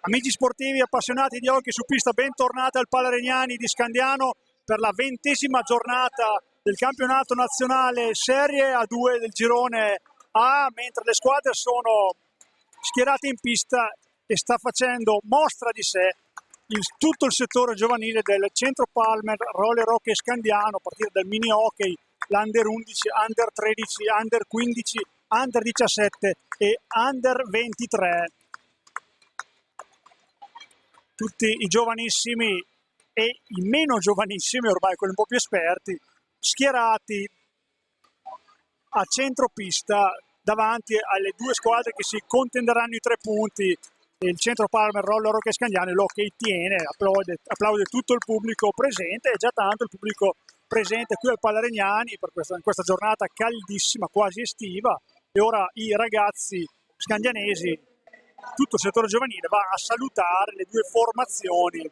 Amici sportivi appassionati di hockey su pista, bentornati al Palaregnani di Scandiano per la 20ª giornata del campionato nazionale Serie A2 del girone A, mentre le squadre sono schierate in pista e sta facendo mostra di sé tutto il settore giovanile del Centro Palmer Roller Hockey Scandiano, a partire dal mini hockey, l'Under 11, Under 13, Under 15, Under 17 e Under 23. Tutti i giovanissimi e i meno giovanissimi, ormai quelli un po' più esperti, schierati a centropista davanti alle due squadre che si contenderanno i 3 punti. Il Centro Palmer Roller Hockey Scandiano, l'hockey tiene, applaude tutto il pubblico presente, e già tanto il pubblico presente qui al Palaregnani in questa giornata caldissima, quasi estiva, e ora i ragazzi scandianesi, tutto il settore giovanile, va a salutare le due formazioni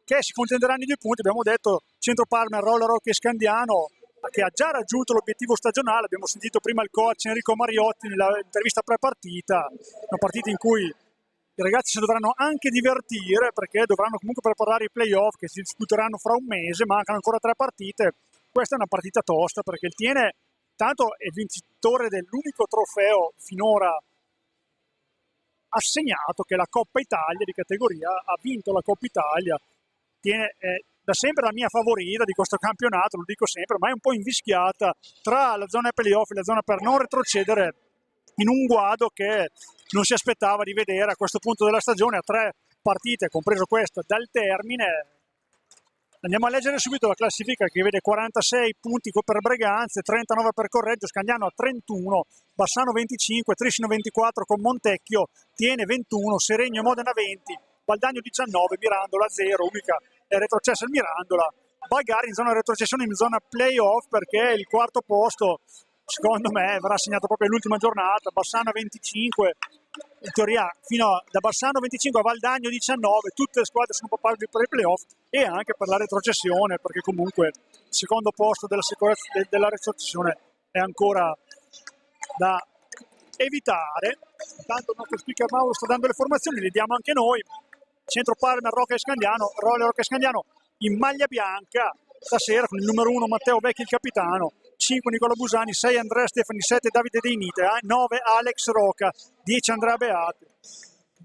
che si contenderanno i 2 punti. Abbiamo detto Centro Palmer Roller Hockey Scandiano, che ha già raggiunto l'obiettivo stagionale. Abbiamo sentito prima il coach Enrico Mariotti nell'intervista pre-partita, una partita in cui i ragazzi si dovranno anche divertire, perché dovranno comunque preparare i playoff che si disputeranno fra un mese, mancano ancora 3 partite. Questa è una partita tosta, perché il Tiene tanto è vincitore dell'unico trofeo finora assegnato, che è la Coppa Italia di categoria, ha vinto la Coppa Italia. Tiene da sempre la mia favorita di questo campionato, lo dico sempre, ma è un po' invischiata tra la zona playoff e la zona per non retrocedere in un guado che non si aspettava di vedere a questo punto della stagione, a 3 partite, compreso questa, dal termine. Andiamo a leggere subito la classifica, che vede 46 punti per Breganze, 39 per Correggio, Scandiano a 31, Bassano 25, Trissino 24 con Montecchio, Tiene 21, Seregno e Modena 20, Valdagno 19, Mirandola 0, unica è retrocessa il Mirandola. Bagari in zona retrocessione, in zona playoff, perché il quarto posto secondo me verrà assegnato proprio all'ultima giornata. Bassano 25, in teoria da Bassano 25 a Valdagno 19, tutte le squadre sono papabili per i playoff e anche per la retrocessione, perché comunque il secondo posto della retrocessione è ancora da evitare. Intanto il nostro speaker Mauro sta dando le formazioni, le diamo anche noi. Centro Palmer Roller Hockey Scandiano in maglia bianca stasera con il numero 1 Matteo Vecchi, il capitano, 5 Nicola Busani, 6 Andrea Stefani, 7 Davide Deinite, 9 Alex Roca, 10 Andrea Beati,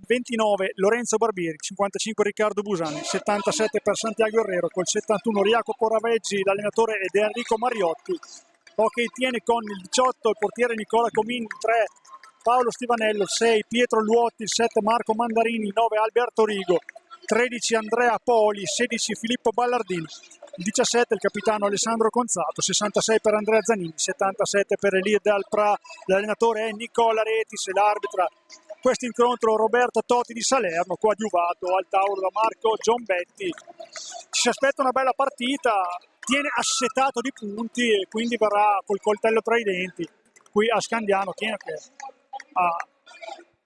29 Lorenzo Barbieri, 55 Riccardo Busani, 77 per Santiago Herrero, col 71 Jacopo Raveggi, l'allenatore, ed Enrico Mariotti. Hockey tiene con il 18 il portiere Nicola Comini, 3 Paolo Stivanello, 6 Pietro Luotti, il 7 Marco Mandarini, 9 Alberto Rigo, 13 Andrea Poli, 16 Filippo Ballardini, il 17 il capitano Alessandro Conzato, 66 per Andrea Zanini, 77 per Eliade Alpra, l'allenatore è Nicola Retis e l'arbitra questo incontro Roberto Totti di Salerno, coadiuvato al tavolo da Marco Giombetti. Ci si aspetta una bella partita, Tiene assetato di punti e quindi verrà col coltello tra i denti qui a Scandiano. Tiene che ha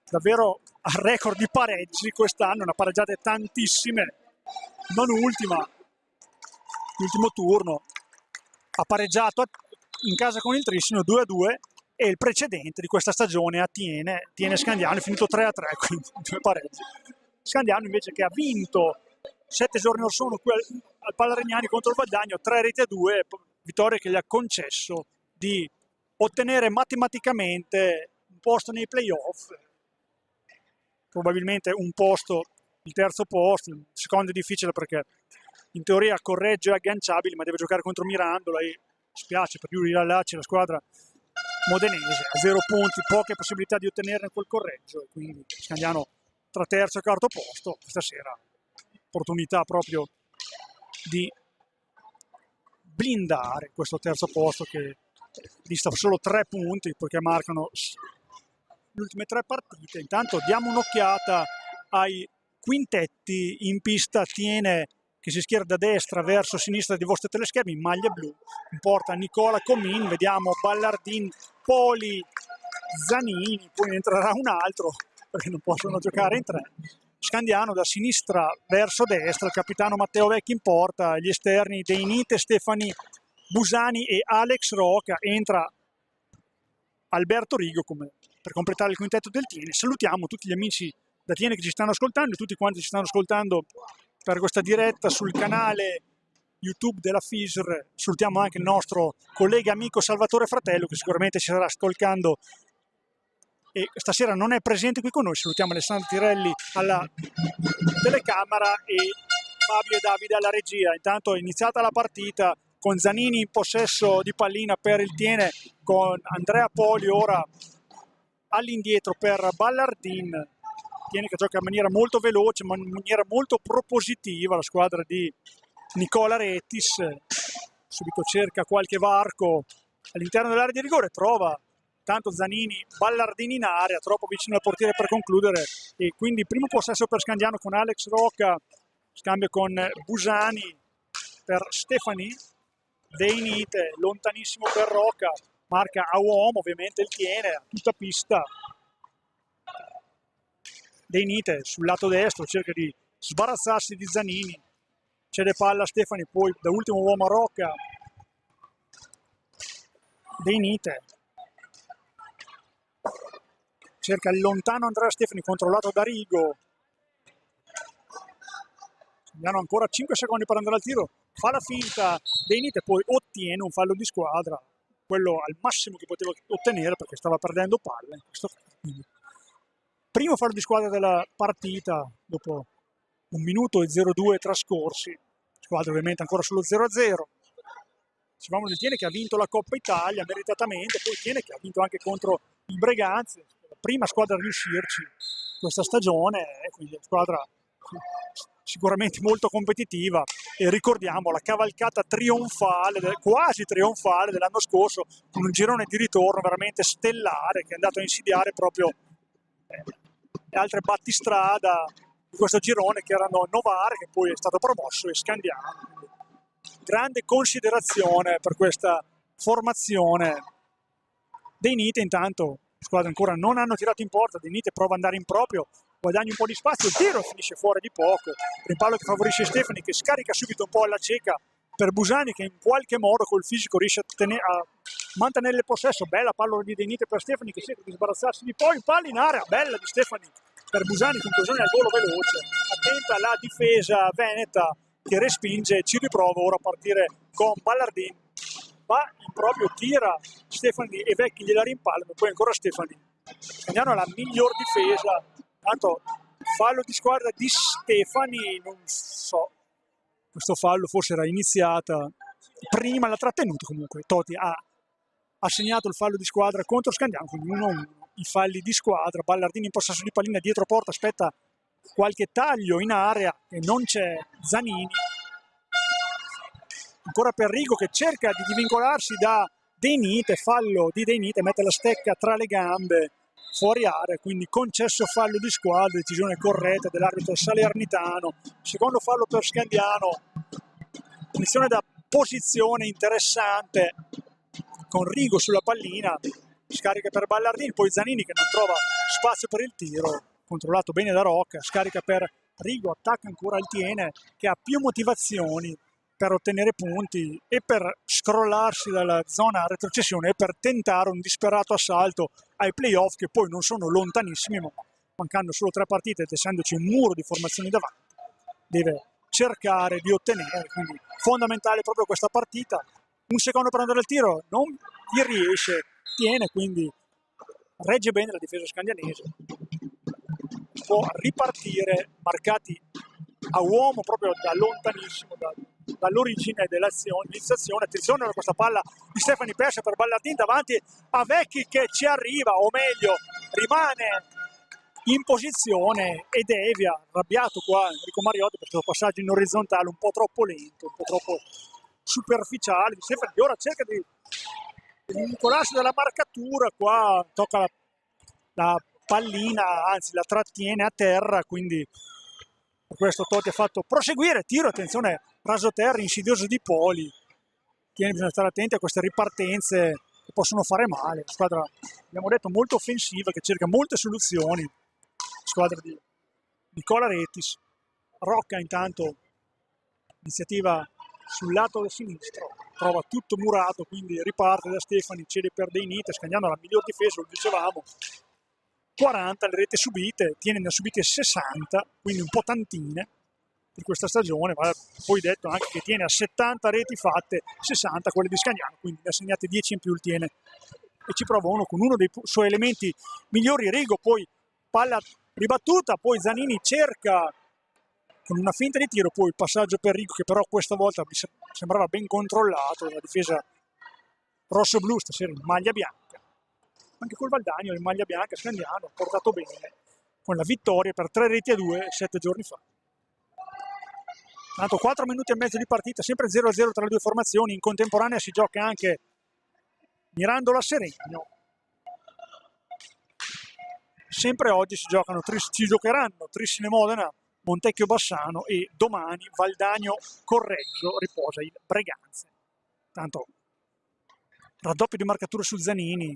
davvero a record di pareggi quest'anno, ne ha pareggiate tantissime, non ultima l'ultimo turno ha pareggiato in casa con il Trissino 2-2 e il precedente di questa stagione a Tiene Scandiano è finito 3-3, quindi 2 pareggi. Scandiano invece che ha vinto 7 giorni or sono qui al Palaregnani contro il Valdagno, 3-2, vittoria che gli ha concesso di ottenere matematicamente un posto nei playoff, probabilmente un posto, il terzo posto, il secondo è difficile perché in teoria Correggio è agganciabile, ma deve giocare contro Mirandola e spiace per Yuri Lallacci, la squadra modenese, a 0 punti, poche possibilità di ottenerne quel Correggio, e quindi Scandiano tra terzo e quarto posto stasera, opportunità proprio di blindare questo terzo posto che dista solo 3 punti perché marcano le ultime 3 partite. Intanto diamo un'occhiata ai quintetti in pista. Tiene che si schiera da destra verso sinistra dei vostri teleschermi in maglia blu, in porta Nicola Comin, vediamo Ballardin, Poli, Zanini, poi ne entrerà un altro perché non possono giocare in 3. Scandiano da sinistra verso destra, il capitano Matteo Vecchi in porta, gli esterni Deinite, Stefani Busani e Alex Roca, entra Alberto Rigo per completare il quintetto del Tiene. Salutiamo tutti gli amici da Tiene che ci stanno ascoltando, tutti quanti ci stanno ascoltando per questa diretta sul canale YouTube della FISR. Salutiamo anche il nostro collega amico Salvatore Fratello, che sicuramente ci starà ascoltando e stasera non è presente qui con noi. Salutiamo Alessandro Tirelli alla telecamera e Fabio e Davide alla regia. Intanto è iniziata la partita con Zanini in possesso di pallina per il Tiene, con Andrea Poli ora all'indietro per Ballardin. Tiene che gioca in maniera molto veloce, ma in maniera molto propositiva la squadra di Nicola Rettis. Subito cerca qualche varco all'interno dell'area di rigore, trova tanto Zanini, Ballardini in area, troppo vicino al portiere per concludere, e quindi primo possesso per Scandiano con Alex Rocca, scambio con Busani per Stefani, Deinite lontanissimo per Rocca, marca a uomo, ovviamente il Tiene a tutta pista. Deinite sul lato destro cerca di sbarazzarsi di Zanini, cede palla a Stefani, poi da ultimo uomo a Rocca. Deinite cerca il lontano Andrea Stefani, controllato da Rigo. Abbiamo ancora 5 secondi per andare al tiro, fa la finta Deinite, poi ottiene un fallo di squadra, quello al massimo che poteva ottenere perché stava perdendo palla in questo caso. Primo fallo di squadra della partita dopo 1 minuto e 02 trascorsi, squadra ovviamente ancora sullo 0-0. Dicevamo del Tiene che ha vinto la Coppa Italia meritatamente, poi Tiene che ha vinto anche contro il Breganze, la prima squadra a riuscirci questa stagione, quindi una squadra sicuramente molto competitiva. E ricordiamo la cavalcata trionfale, quasi trionfale dell'anno scorso, con un girone di ritorno veramente stellare che è andato a insidiare proprio le altre battistrada di questo girone, che erano Novara, che poi è stato promosso, e Scandiano. Grande considerazione per questa formazione. Deinite intanto, le squadre ancora non hanno tirato in porta, Deinite prova ad andare in proprio, guadagna un po' di spazio, il tiro finisce fuori di poco, rimpallo che favorisce Stefani, che scarica subito un po' alla cieca per Busani, che in qualche modo col fisico riesce a mantenere il possesso. Bella palla di Deinite per Stefani, che cerca di sbarazzarsi di poi, palla in area, bella di Stefani per Busani, conclusione al volo veloce, attenta la difesa veneta che respinge, ci riprova ora a partire con Ballardin, va in proprio, tira Stefani e Vecchi gliela rimpallano, poi ancora Stefani. Scandiano la miglior difesa, tanto fallo di squadra di Stefani, non so, questo fallo forse era iniziata prima, l'ha trattenuto comunque, Toti ha segnato il fallo di squadra contro Scandiano, quindi 1-1, i falli di squadra. Ballardini in possesso di pallina dietro porta, aspetta qualche taglio in area e non c'è Zanini, ancora per Rigo che cerca di divincolarsi da Deinite, fallo di Deinite, mette la stecca tra le gambe fuori area, quindi concesso fallo di squadra, decisione corretta dell'arbitro salernitano. Secondo fallo per Scandiano, punizione da posizione interessante con Rigo sulla pallina, scarica per Ballardini, poi Zanini che non trova spazio per il tiro, controllato bene da Rocca, scarica per Rigo, attacca ancora il Tiene che ha più motivazioni per ottenere punti e per scrollarsi dalla zona retrocessione e per tentare un disperato assalto ai playoff, che poi non sono lontanissimi, ma mancando solo 3 partite ed essendoci un muro di formazioni davanti, deve cercare di ottenere, quindi fondamentale proprio questa partita. Un secondo per andare al tiro, non gli riesce, Tiene, quindi regge bene la difesa scandianese, può ripartire, marcati a uomo proprio da lontanissimo, dall'origine dell'azione, iniziazione. Attenzione a questa palla di Stefani persa per Ballardin davanti a Vecchi che ci arriva, o meglio rimane in posizione e devia, arrabbiato qua Enrico Mariotti per questo passaggio in orizzontale un po' troppo lento, un po' troppo superficiale di Stefani, che ora cerca di vincolarsi dalla marcatura, qua tocca la pallina, anzi la trattiene a terra, quindi per questo Totti ha fatto proseguire, tiro, attenzione, raso terra insidioso di Poli. Tiene, bisogna stare attenti a queste ripartenze che possono fare male. Squadra, abbiamo detto, molto offensiva, che cerca molte soluzioni, squadra di Nicola Rettis. Rocca intanto, iniziativa sul lato sinistro, trova tutto murato, quindi riparte da Stefani, cede per Deinite, Scandiano la miglior difesa, lo dicevamo. 40 le reti subite, ne ha subite 60, quindi un po' tantine per questa stagione, ma poi detto anche che tiene a 70 reti fatte, 60 quelle di Scandiano, quindi ne ha segnate 10 in più il tiene e ci prova uno con uno dei suoi elementi migliori. Rigo, poi palla ribattuta, poi Zanini cerca con una finta di tiro, poi il passaggio per Rigo che però questa volta mi sembrava ben controllato, la difesa rosso-blu stasera in maglia bianca, anche col Valdagno in maglia bianca. Scandiano ha portato bene con la vittoria per 3-2 7 giorni fa. Tanto 4 minuti e mezzo di partita, sempre 0-0 tra le due formazioni. In contemporanea si gioca anche Mirandola Seregno. Sempre oggi si giocheranno Trissine Modena, Montecchio Bassano e domani Valdagno Correggio riposa il Breganze. Tanto raddoppio di marcature su Zanini,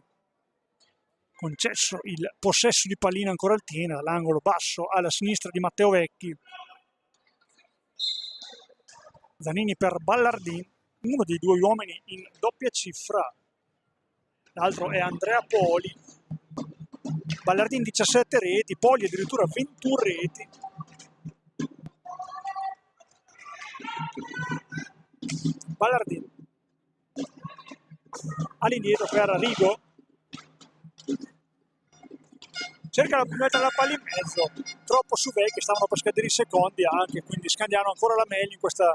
concesso il possesso di pallina ancora al Tiene, all'angolo basso alla sinistra di Matteo Vecchi. Zanini per Ballardin, uno dei due uomini in doppia cifra, l'altro è Andrea Poli. Ballardin 17 reti, Poli addirittura 21 reti. Ballardin all'indietro per Rigo, cerca di mettere la palla in mezzo, troppo su Vecchi, stavano per scadere i secondi anche, quindi Scandiano ancora la meglio in questa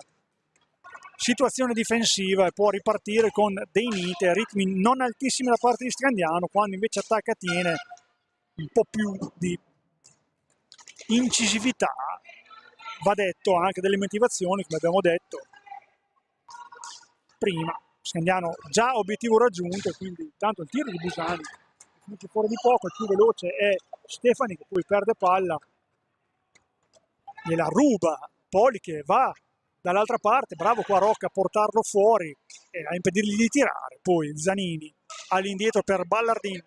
situazione difensiva e può ripartire con dei Nite, ritmi non altissimi da parte di Scandiano, quando invece attacca tiene un po' più di incisività, va detto anche delle motivazioni, come abbiamo detto prima. Scandiano già obiettivo raggiunto, quindi tanto il tiro di Busani finisce fuori di poco, il più veloce è Stefani che poi perde palla, gliela ruba Poli che va dall'altra parte, bravo qua Rocca a portarlo fuori e a impedirgli di tirare. Poi Zanini all'indietro per Ballardin,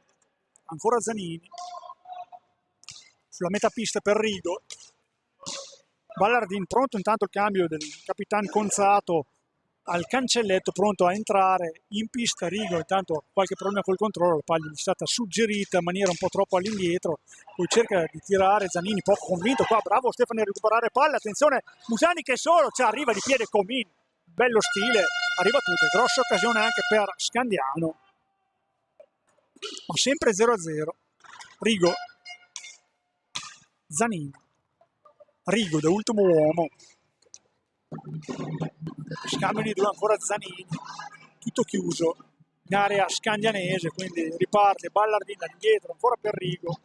ancora Zanini sulla metapista per Rigo. Ballardin pronto, intanto il cambio del capitano Conzato al cancelletto, pronto a entrare in pista. Rigo intanto qualche problema col controllo, la palla gli è stata suggerita in maniera un po' troppo all'indietro, poi cerca di tirare Zanini, poco convinto qua, bravo Stefani a recuperare palla, attenzione Busani che solo, cioè arriva di piede Comin, bello stile, arriva tutte, grossa occasione anche per Scandiano, ma sempre 0-0. Rigo, Zanini, Rigo da ultimo uomo, scambio di due, ancora Zanini, tutto chiuso in area scandianese, quindi riparte Ballardin indietro ancora per Rigo,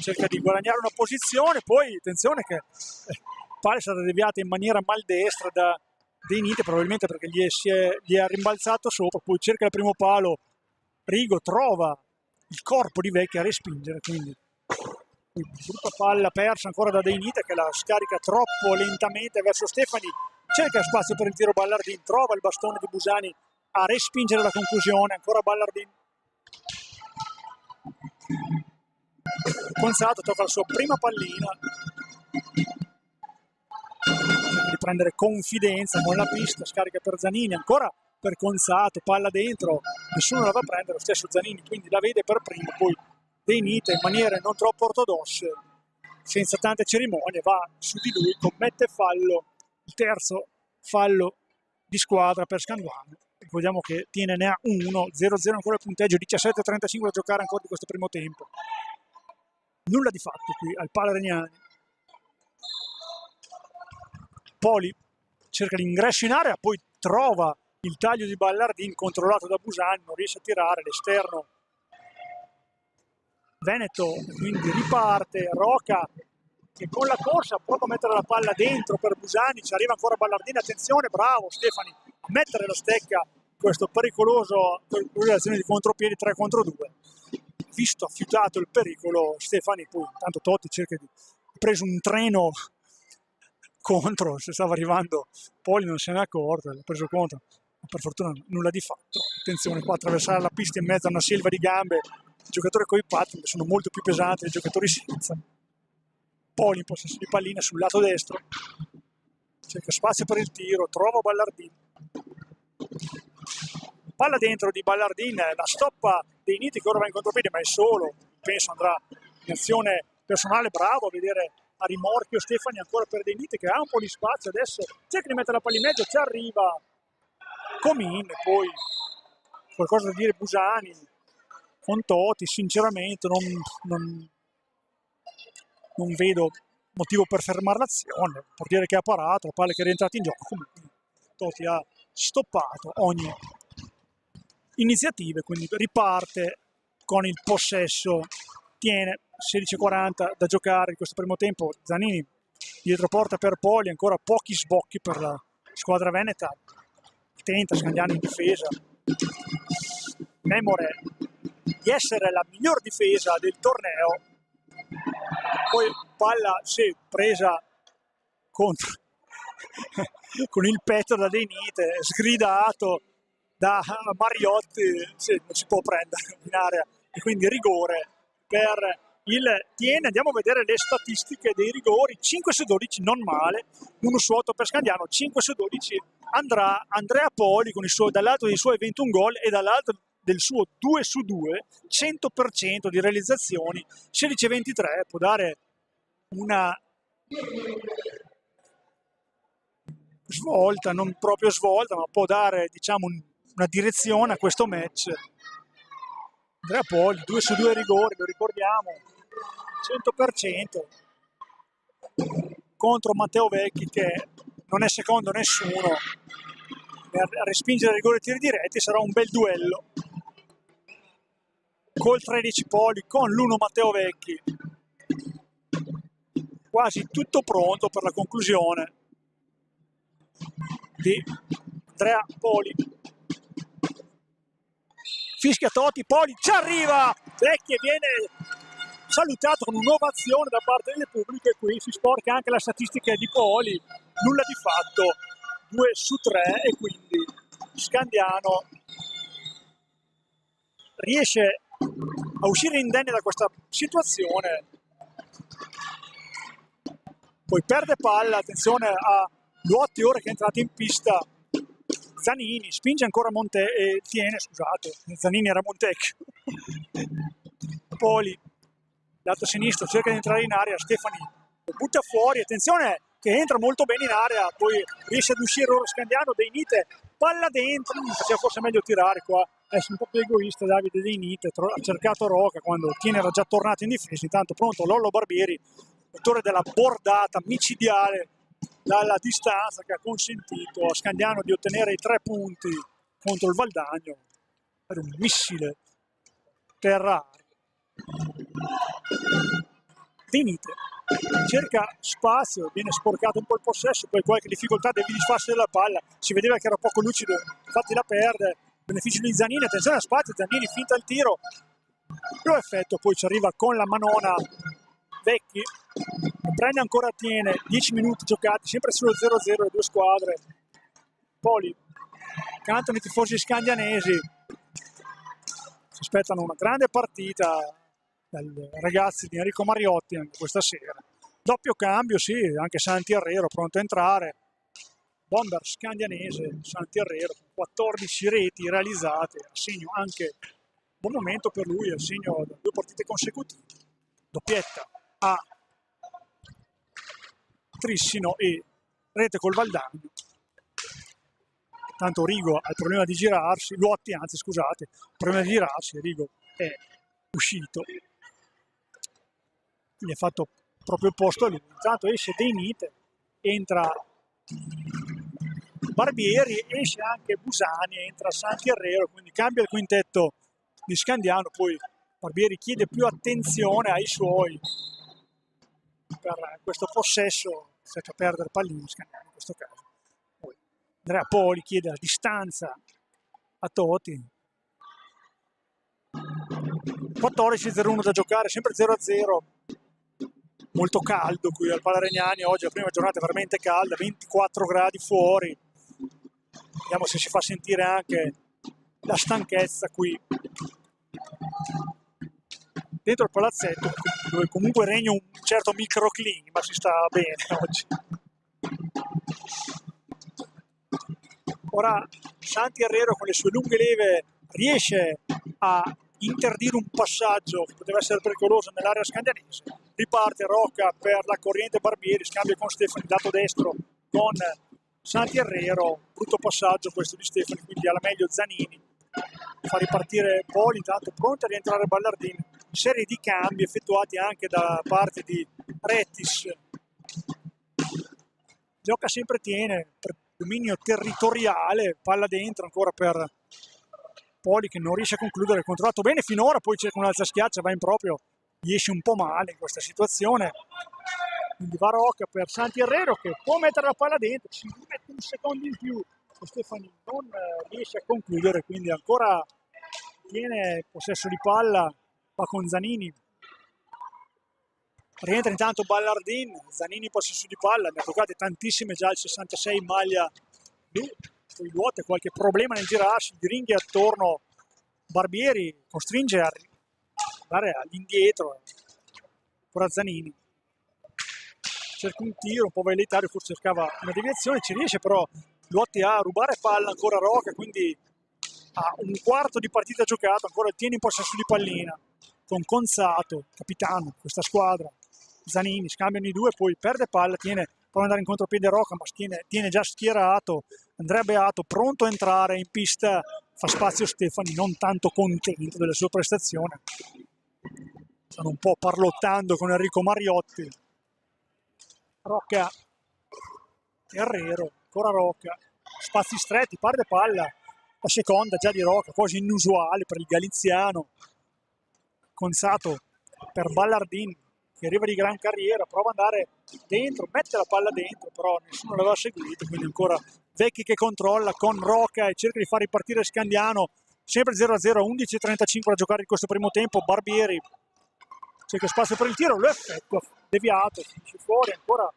cerca di guadagnare una posizione, poi attenzione che palla è stata deviata in maniera maldestra da De Nite, probabilmente perché gli è rimbalzato sopra, poi cerca il primo palo, Rigo trova il corpo di Vecchi a respingere, quindi brutta palla persa ancora da De Nite che la scarica troppo lentamente verso Stefani, cerca spazio per il tiro Ballardin, trova il bastone di Busani a respingere la conclusione, ancora Ballardin. Conzato tocca la sua prima pallina, cerca di prendere confidenza con la pista, scarica per Zanini, ancora per Conzato, palla dentro, nessuno la va a prendere, lo stesso Zanini quindi la vede per primo, poi De Nite in maniere non troppo ortodosse, senza tante cerimonie, va su di lui, commette fallo, il terzo fallo di squadra per Scandiano. Ricordiamo che Tiene ne ha 1, 0-0 ancora il punteggio, 17-35 da giocare ancora di questo primo tempo. Nulla di fatto qui al Paleregnani. Poli cerca l'ingresso in area, poi trova il taglio di Ballardin controllato da Busani, non riesce a tirare l'esterno Veneto, quindi riparte Roca che con la corsa prova a mettere la palla dentro per Busani, ci arriva ancora Ballardin, attenzione, bravo Stefani a mettere la stecca, questo pericoloso azione di contropiedi 3 contro 2, visto affiutato il pericolo Stefani, poi tanto Totti cerca di ha preso un treno contro, se stava arrivando Poli non se n'è accorto, l'ha preso contro, ma per fortuna nulla di fatto. Attenzione qua, attraversare la pista in mezzo a una selva di gambe, i giocatori con i pattini sono molto più pesanti dei giocatori senza. Poli in possesso di pallina sul lato destro, cerca spazio per il tiro, trova Ballardin, palla dentro di Ballardin, la stoppa dei Niti che ora va in contropiede ma è solo, penso andrà in azione personale, bravo a vedere a rimorchio Stefani ancora per De Nite che ha un po' di spazio, adesso cerca di mettere la palla in mezzo, ci arriva Comin, e poi qualcosa da dire Busani con Toti, sinceramente non vedo motivo per fermare l'azione, il portiere che ha parato, la palla che è rientrata in gioco, comunque Toti ha stoppato ogni iniziativa, quindi riparte con il possesso, tiene 16:40 da giocare in questo primo tempo, Zanini dietro porta per Poli, ancora pochi sbocchi per la squadra veneta, tenta Scandiano in difesa, memore di essere la miglior difesa del torneo, poi palla presa contro con il petto da De Nite, sgridato da Mariotti, non si può prendere in area e quindi rigore per il Tiene. Andiamo a vedere le statistiche dei rigori, 5 su 12 non male, 1 su 8 per Scandiano, 5 su 12 andrà Andrea Poli con dall'altro dei suoi 21 gol e dall'altro del suo 2 su 2, 100% di realizzazioni, 16-23, può dare una svolta, non proprio svolta, ma può dare diciamo una direzione a questo match. Andrea Poli, 2 su 2 rigori, lo ricordiamo, 100% contro Matteo Vecchi che non è secondo nessuno a respingere il rigore e tiri diretti. Sarà un bel duello col 13 Poli con l'1 Matteo Vecchi, quasi tutto pronto per la conclusione di Andrea Poli. Fischia Toti, Poli ci arriva, Vecchi e viene salutato con un'ovazione da parte del pubblico, e qui si sporca anche la statistica di Poli, nulla di fatto, 2 su 3, e quindi Scandiano riesce a uscire indenne da questa situazione. Poi perde palla, attenzione a Luotti ora che è entrato in pista, Zanini spinge ancora Tiene, scusate, Zanini era Montecchio. Poli, lato sinistro, cerca di entrare in area, Stefani lo butta fuori, attenzione che entra molto bene in area, poi riesce ad uscire ora Scandiano, De Nite, palla dentro, faceva forse meglio tirare qua, è un po' più egoista Davide De Nite, ha cercato Roca quando Tiene era già tornato in difesa, intanto pronto Lollo Barbieri, autore della bordata micidiale dalla distanza che ha consentito a Scandiano di ottenere i 3 punti contro il Valdagno. Era un missile terra. De Nite cerca spazio, viene sporcato un po' il possesso, poi qualche difficoltà devi disfarsi della palla, si vedeva che era poco lucido, infatti la perde, beneficio di Zanini, attenzione a spazio, Zanini finta il tiro, lo effetto, poi ci arriva con la manona Vecchi, prende ancora Tiene, 10 minuti giocati, sempre sullo 0-0 le due squadre. Poli, cantano i tifosi scandianesi, si aspettano una grande partita dai ragazzi di Enrico Mariotti anche questa sera. Doppio cambio, sì, anche Santi Herrero pronto a entrare. Bomber scandianese, Santi Herrero, 14 reti realizzate, a segno anche, buon momento per lui, a segno da 2 partite consecutive. Doppietta a Trissino e rete col Valdagno. Tanto Rigo ha il problema di girarsi, Luotti anzi scusate, il problema di girarsi, Rigo è uscito, gli è fatto proprio il posto a lui. Intanto esce De Nite, entra Barbieri, esce anche Busani, entra Santi Herrero, quindi cambia il quintetto di Scandiano, poi Barbieri chiede più attenzione ai suoi per questo possesso, cerca di perdere pallini Scandiano in questo caso. Poi Andrea Poli chiede la distanza a Toti. 14-0-1 da giocare, sempre 0-0. Molto caldo qui al Palaregnani oggi, la prima giornata è veramente calda, 24 gradi fuori. Vediamo se si fa sentire anche la stanchezza qui dentro il palazzetto, dove comunque regna un certo microclima, si sta bene oggi. Ora Santi Herrero con le sue lunghe leve riesce a interdire un passaggio che poteva essere pericoloso nell'area scandianese. Riparte Rocca per la corriente Barbieri, scambia con Stefani, lato destro con Santi Herrero, brutto passaggio questo di Stefani, quindi alla meglio Zanini, fa ripartire Poli, intanto pronto a rientrare Ballardini, serie di cambi effettuati anche da parte di Rettis, gioca sempre tiene, per dominio territoriale, palla dentro ancora per Poli che non riesce a concludere, controllato bene finora, poi cerca un'altra schiaccia, va in proprio, gli esce un po' male in questa situazione, quindi va Rocca per Santi Herrero che può mettere la palla dentro, si mette un secondo in più, Stefani non riesce a concludere, quindi ancora tiene possesso di palla, va con Zanini, rientra intanto Ballardin, Zanini possesso di palla, ne ha toccate tantissime già il 66 in maglia blu, poi Luote qualche problema nel girarsi, di ringhe attorno Barbieri, costringe a andare all'indietro, ancora Zanini, cerca un tiro, un po' velleitario, forse cercava una deviazione, ci riesce però Luotti a rubare palla ancora Rocca, quindi ha un quarto di partita giocato, ancora tiene in possesso di pallina, con Conzato, capitano di questa squadra, Zanini, scambiano i due, poi perde palla, può andare in contropiede Rocca, ma tiene già schierato, Andrea Beato pronto a entrare in pista, fa spazio Stefani, non tanto contento della sua prestazione, stanno un po' parlottando con Enrico Mariotti, Rocca, Herrero, ancora Rocca, spazi stretti, perde palla, la seconda già di Rocca, quasi inusuale per il galiziano, Conzato per Ballardin che arriva di gran carriera, prova ad andare dentro, mette la palla dentro, però nessuno l'aveva seguito, quindi ancora Vecchi che controlla con Rocca e cerca di far ripartire Scandiano, sempre 0-0, 11:35 da giocare in questo primo tempo, Barbieri cerca spazio per il tiro, lo effettua, deviato, finisce fuori, ancora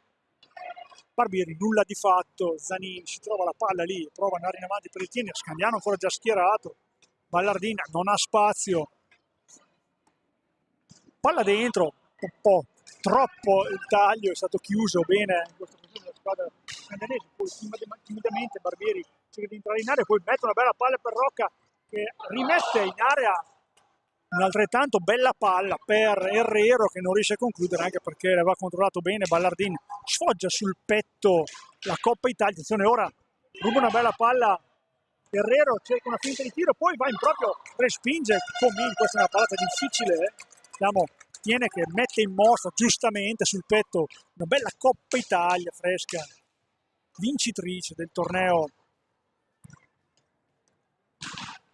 Barbieri, nulla di fatto, Zanini si trova la palla lì, prova ad andare in avanti per il tiro, Scandiano ancora già schierato, Ballardina non ha spazio, palla dentro, un po' troppo il taglio, è stato chiuso bene in questo momento della squadra scandianese, poi timidamente Barbieri cerca di entrare in area, poi mette una bella palla per Rocca che rimette in area un'altrettanto bella palla per Herrero che non riesce a concludere anche perché l'aveva controllato bene, Ballardin sfoggia sul petto la Coppa Italia, attenzione ora ruba una bella palla Herrero, cerca una finta di tiro, poi va in proprio, respinge Comin, questa è una pallata difficile, tiene che mette in mostra giustamente sul petto una bella Coppa Italia fresca, vincitrice del torneo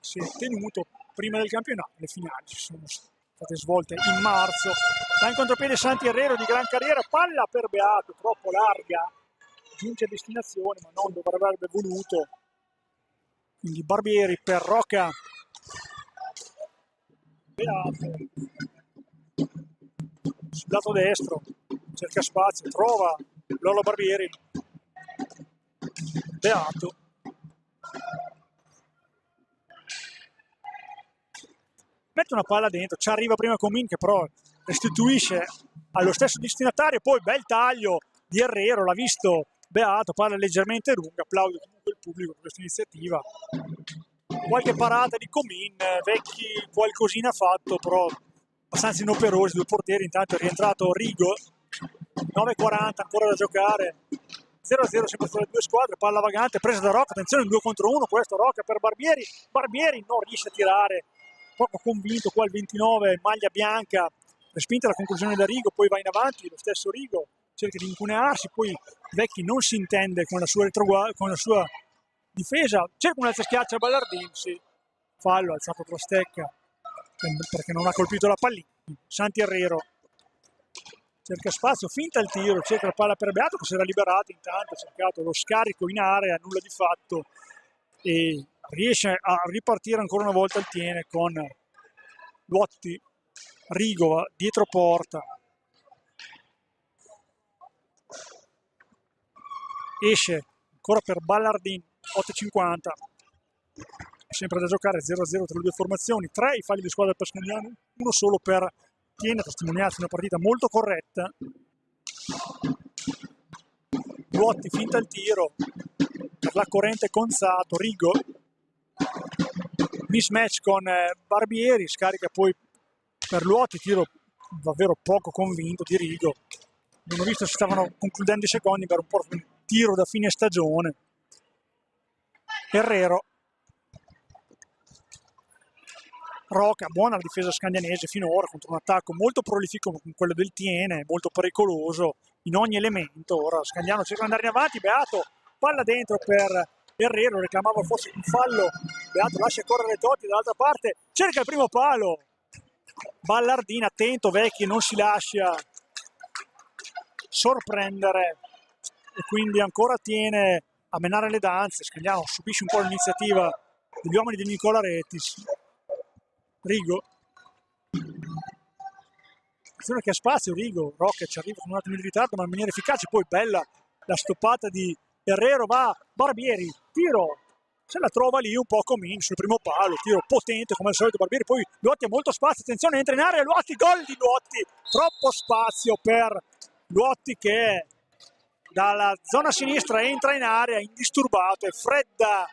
si è tenuto prima del campionato, le finali si sono state svolte in marzo, va in contropiede Santi Herrero di gran carriera, palla per Beato, troppo larga, giunge a destinazione ma non dove avrebbe voluto, quindi Barbieri per Rocca, Beato sul lato destro, cerca spazio, trova Lolo Barbieri, Beato, mette una palla dentro, ci arriva prima Comin che però restituisce allo stesso destinatario, poi bel taglio di Herrero, l'ha visto Beato, palla leggermente lunga, applaudo comunque il pubblico per questa iniziativa, qualche parata di Comin, Vecchi qualcosina ha fatto, però abbastanza inoperosi, due portieri, intanto è rientrato Rigo, 9:40 ancora da giocare, 0-0 sempre tra le due squadre, palla vagante, presa da Rocca, attenzione, 2 contro 1, questo Rocca per Barbieri, Barbieri non riesce a tirare, poco convinto qua il 29, maglia bianca, respinta la conclusione da Rigo, poi va in avanti, lo stesso Rigo cerca di incunearsi, poi Vecchi non si intende con la sua, con la sua difesa, cerca un'altra schiaccia a Ballardin, sì, fallo, alzato Trostecca, perché non ha colpito la pallina, Santi Herrero cerca spazio, finta il tiro, cerca la palla per Beato che si era liberato intanto, ha cercato lo scarico in area, nulla di fatto e riesce a ripartire ancora una volta il tiene con Luotti, Rigova dietro porta, esce ancora per Ballardin, 8:50, sempre da giocare, 0-0 tra le due formazioni, 3 i falli di squadra per Scandiano, uno solo per Tiene, testimonianza una partita molto corretta. Luotti finta il tiro per la corrente Conzato, Rigo mismatch con Barbieri, scarica poi per Luoti, tiro davvero poco convinto di Rigo. Non ho visto se stavano concludendo i secondi per un po' un tiro da fine stagione. Herrero, Roca, buona la difesa scandianese finora contro un attacco molto prolifico come quello del Tiene, molto pericoloso in ogni elemento. Ora Scandiano cerca di andare in avanti, Beato, palla dentro per Herrero, reclamava forse un fallo, Beato lascia correre Totti dall'altra parte, cerca il primo palo, Ballardin attento, Vecchi non si lascia sorprendere e quindi ancora tiene a menare le danze. Scandiano subisce un po' l'iniziativa degli uomini di Nicola Retis. Rigo, attenzione che ha spazio Rigo, Rocca ci arriva con un attimo di ritardo ma in maniera efficace, poi bella la stoppata di Herrero, va Barbieri, tiro, se la trova lì un po' Comin sul primo palo, tiro potente come al solito Barbieri, poi Luotti ha molto spazio, attenzione entra in area Luotti, gol di Luotti, troppo spazio per Luotti che dalla zona sinistra entra in area indisturbato e fredda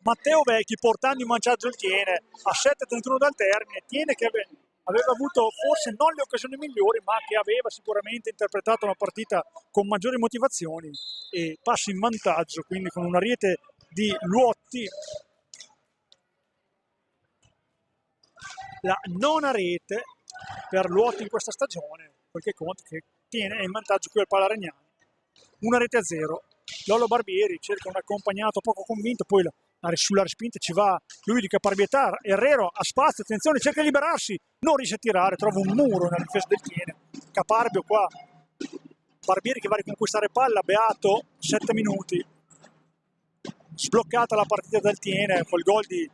Matteo Vecchi portando in vantaggio il Tiene a 7:31 dal termine. Tiene che aveva avuto forse non le occasioni migliori ma che aveva sicuramente interpretato una partita con maggiori motivazioni e passa in vantaggio quindi con una rete di Luotti, la nona rete per Luotti in questa stagione, quel che conta che Tiene in vantaggio qui al Pala-Regnani, 1-0. Lollo Barbieri cerca un accompagnato poco convinto, poi sulla respinta ci va lui di Caparbietà, Herrero a spazio, attenzione, cerca di liberarsi, non riesce a tirare, trova un muro nella difesa del Tiene, Caparbio qua, Barbieri che va a riconquistare palla, Beato, 7 minuti, sbloccata la partita del Tiene col gol di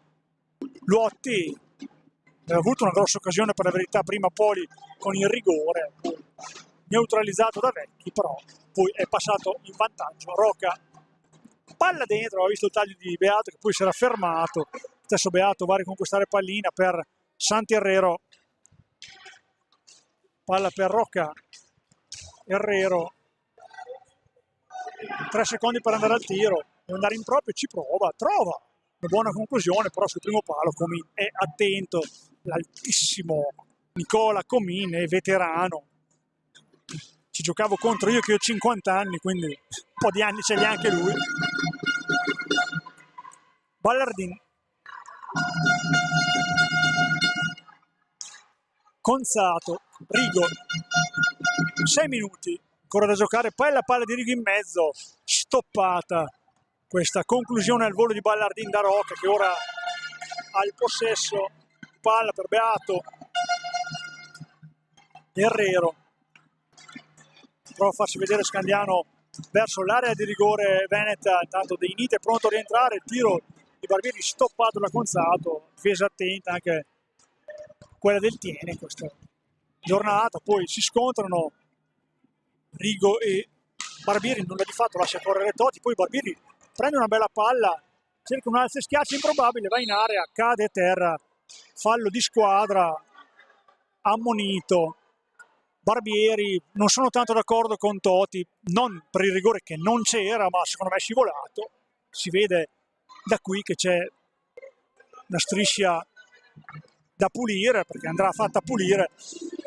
Luotti, aveva avuto una grossa occasione per la verità prima Poli con il rigore, neutralizzato da Vecchi, però poi è passato in vantaggio. Roca, palla dentro, aveva visto il taglio di Beato che poi si era fermato, stesso Beato va a riconquistare pallina per Santi Herrero, palla per Roca, Herrero, 3 secondi per andare al tiro, deve andare in proprio, ci prova, trova una buona conclusione, però sul primo palo Comin è attento, l'altissimo Nicola Comin è veterano, ci giocavo contro io che ho 50 anni, quindi un po' di anni ce li ha anche lui. Ballardin, Conzato, Rigo, 6 minuti ancora da giocare, poi la palla di Rigo in mezzo, stoppata questa conclusione al volo di Ballardin da Roca che ora ha il possesso, palla per Beato, Herrero prova a farsi vedere Scandiano verso l'area di rigore veneta, intanto De Inite è pronto a rientrare, il tiro di Barbieri stoppato da Conzato, difesa attenta anche quella del Tiene in questa giornata, poi si scontrano Rigo e Barbieri, nulla di fatto, lascia correre Totti, poi Barbieri prende una bella palla, cerca un alzo e schiaccia improbabile, va in area, cade a terra, fallo di squadra, ammonito. Barbieri, non sono tanto d'accordo con Totti, non per il rigore che non c'era, ma secondo me è scivolato. Si vede da qui che c'è una striscia da pulire, perché andrà fatta pulire.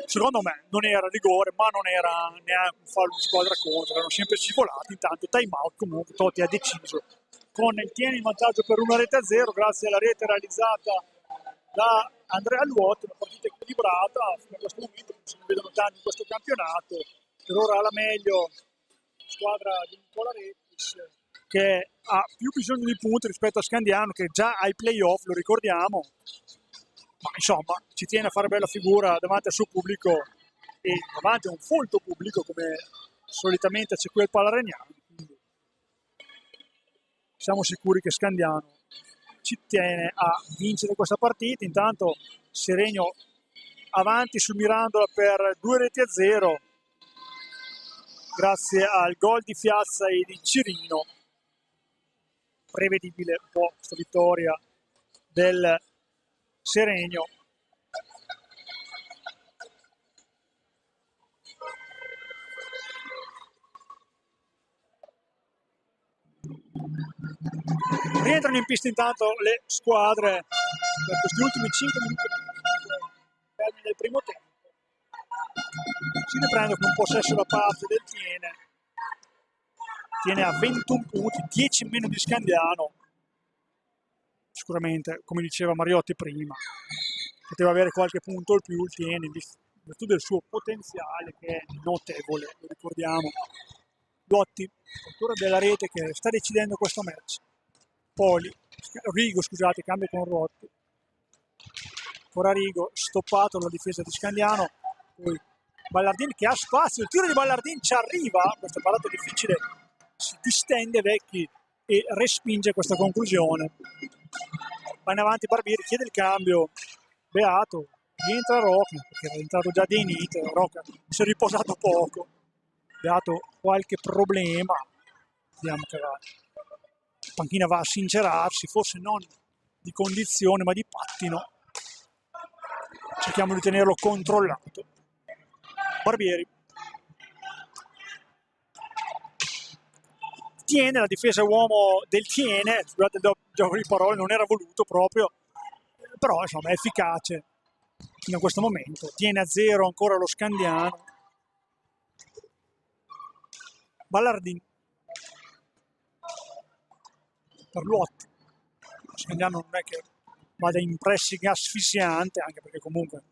Secondo me non era rigore, ma non era neanche un fallo di squadra contro, erano sempre scivolati. Intanto time out, comunque Totti ha deciso con il Tiene in vantaggio per 1-0 grazie alla rete realizzata da Andrea Luotti, una partita equilibrata, fino a questo momento non se ne vedono tanti in questo campionato, per ora alla meglio la squadra di Nicola Retis che ha più bisogno di punti rispetto a Scandiano che già ai playoff, lo ricordiamo, ma insomma ci tiene a fare bella figura davanti al suo pubblico e davanti a un folto pubblico come solitamente c'è qui al Pala-Regnani, quindi siamo sicuri che Scandiano ci tiene a vincere questa partita. Intanto Seregno avanti sul Mirandola per 2-0 grazie al gol di Fiazza e di Cirino. Prevedibile un po' questa vittoria del Seregno. Rientrano in pista intanto le squadre per questi ultimi 5 minuti del primo tempo. Si riprende con un possesso da parte del Tiene a 21 punti, 10 in meno di Scandiano. Sicuramente, come diceva Mariotti prima, poteva avere qualche punto in più il Tiene, in virtù del suo potenziale che è notevole, lo ricordiamo. Dotti, cultura della rete che sta decidendo questo match. Rigo, scusate, cambia con Rotti. Ancora Rigo, stoppato la difesa di Scandiano. Poi Ballardin che ha spazio, il tiro di Ballardin ci arriva, questa parata difficile, si distende Vecchi e respinge questa conclusione. Va in avanti Barbieri, chiede il cambio, Beato, rientra Rocca, perché era entrato già dei Nit, Rocca si è riposato poco. Beato qualche problema, vediamo che la panchina va a sincerarsi, forse non di condizione ma di pattino. Cerchiamo di tenerlo controllato. Barbieri Tiene, la difesa uomo del Tiene, scusate il gioco di parole, non era voluto proprio, però insomma è efficace fino a questo momento. Tiene a 0 ancora lo Scandiano. Ballardin per Luotti. Scandiano non è che vada in pressing asfissiante, anche perché comunque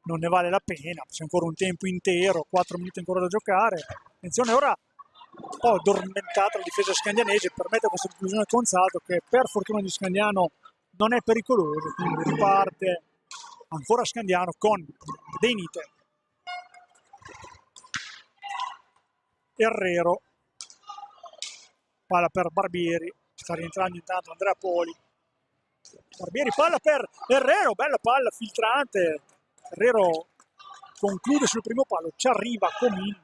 non ne vale la pena, c'è ancora un tempo intero, 4 minuti ancora da giocare. Attenzione, ora un po' addormentata la difesa scandianese, permette questa conclusione Conzato che per fortuna di Scandiano non è pericoloso, quindi riparte ancora Scandiano con De Nite. Herrero, palla per Barbieri, sta rientrando intanto Andrea Poli. Barbieri, palla per Herrero, bella palla filtrante. Herrero conclude sul primo palo, ci arriva Comin,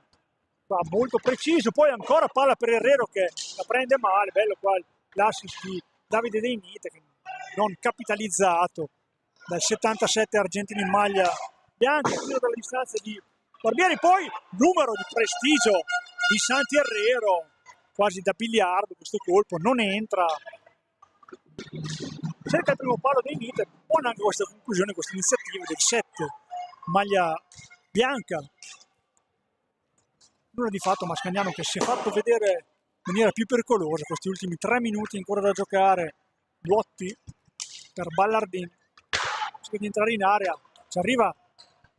va molto preciso, poi ancora palla per Herrero che la prende male, bello qua l'assist di Davide De Nite che non capitalizzato dal 77 argentino in maglia bianca, tiro dalla distanza di Barbieri, poi numero di prestigio di Santi Herrero, quasi da biliardo questo colpo, non entra, cerca il primo palo dei Nite, buona anche questa conclusione, questa iniziativa del 7 maglia bianca. Nulla di fatto, ma Scandiano che si è fatto vedere in maniera più pericolosa questi ultimi 3 minuti ancora da giocare. Luotti per Ballardin, cerca di entrare in area, ci arriva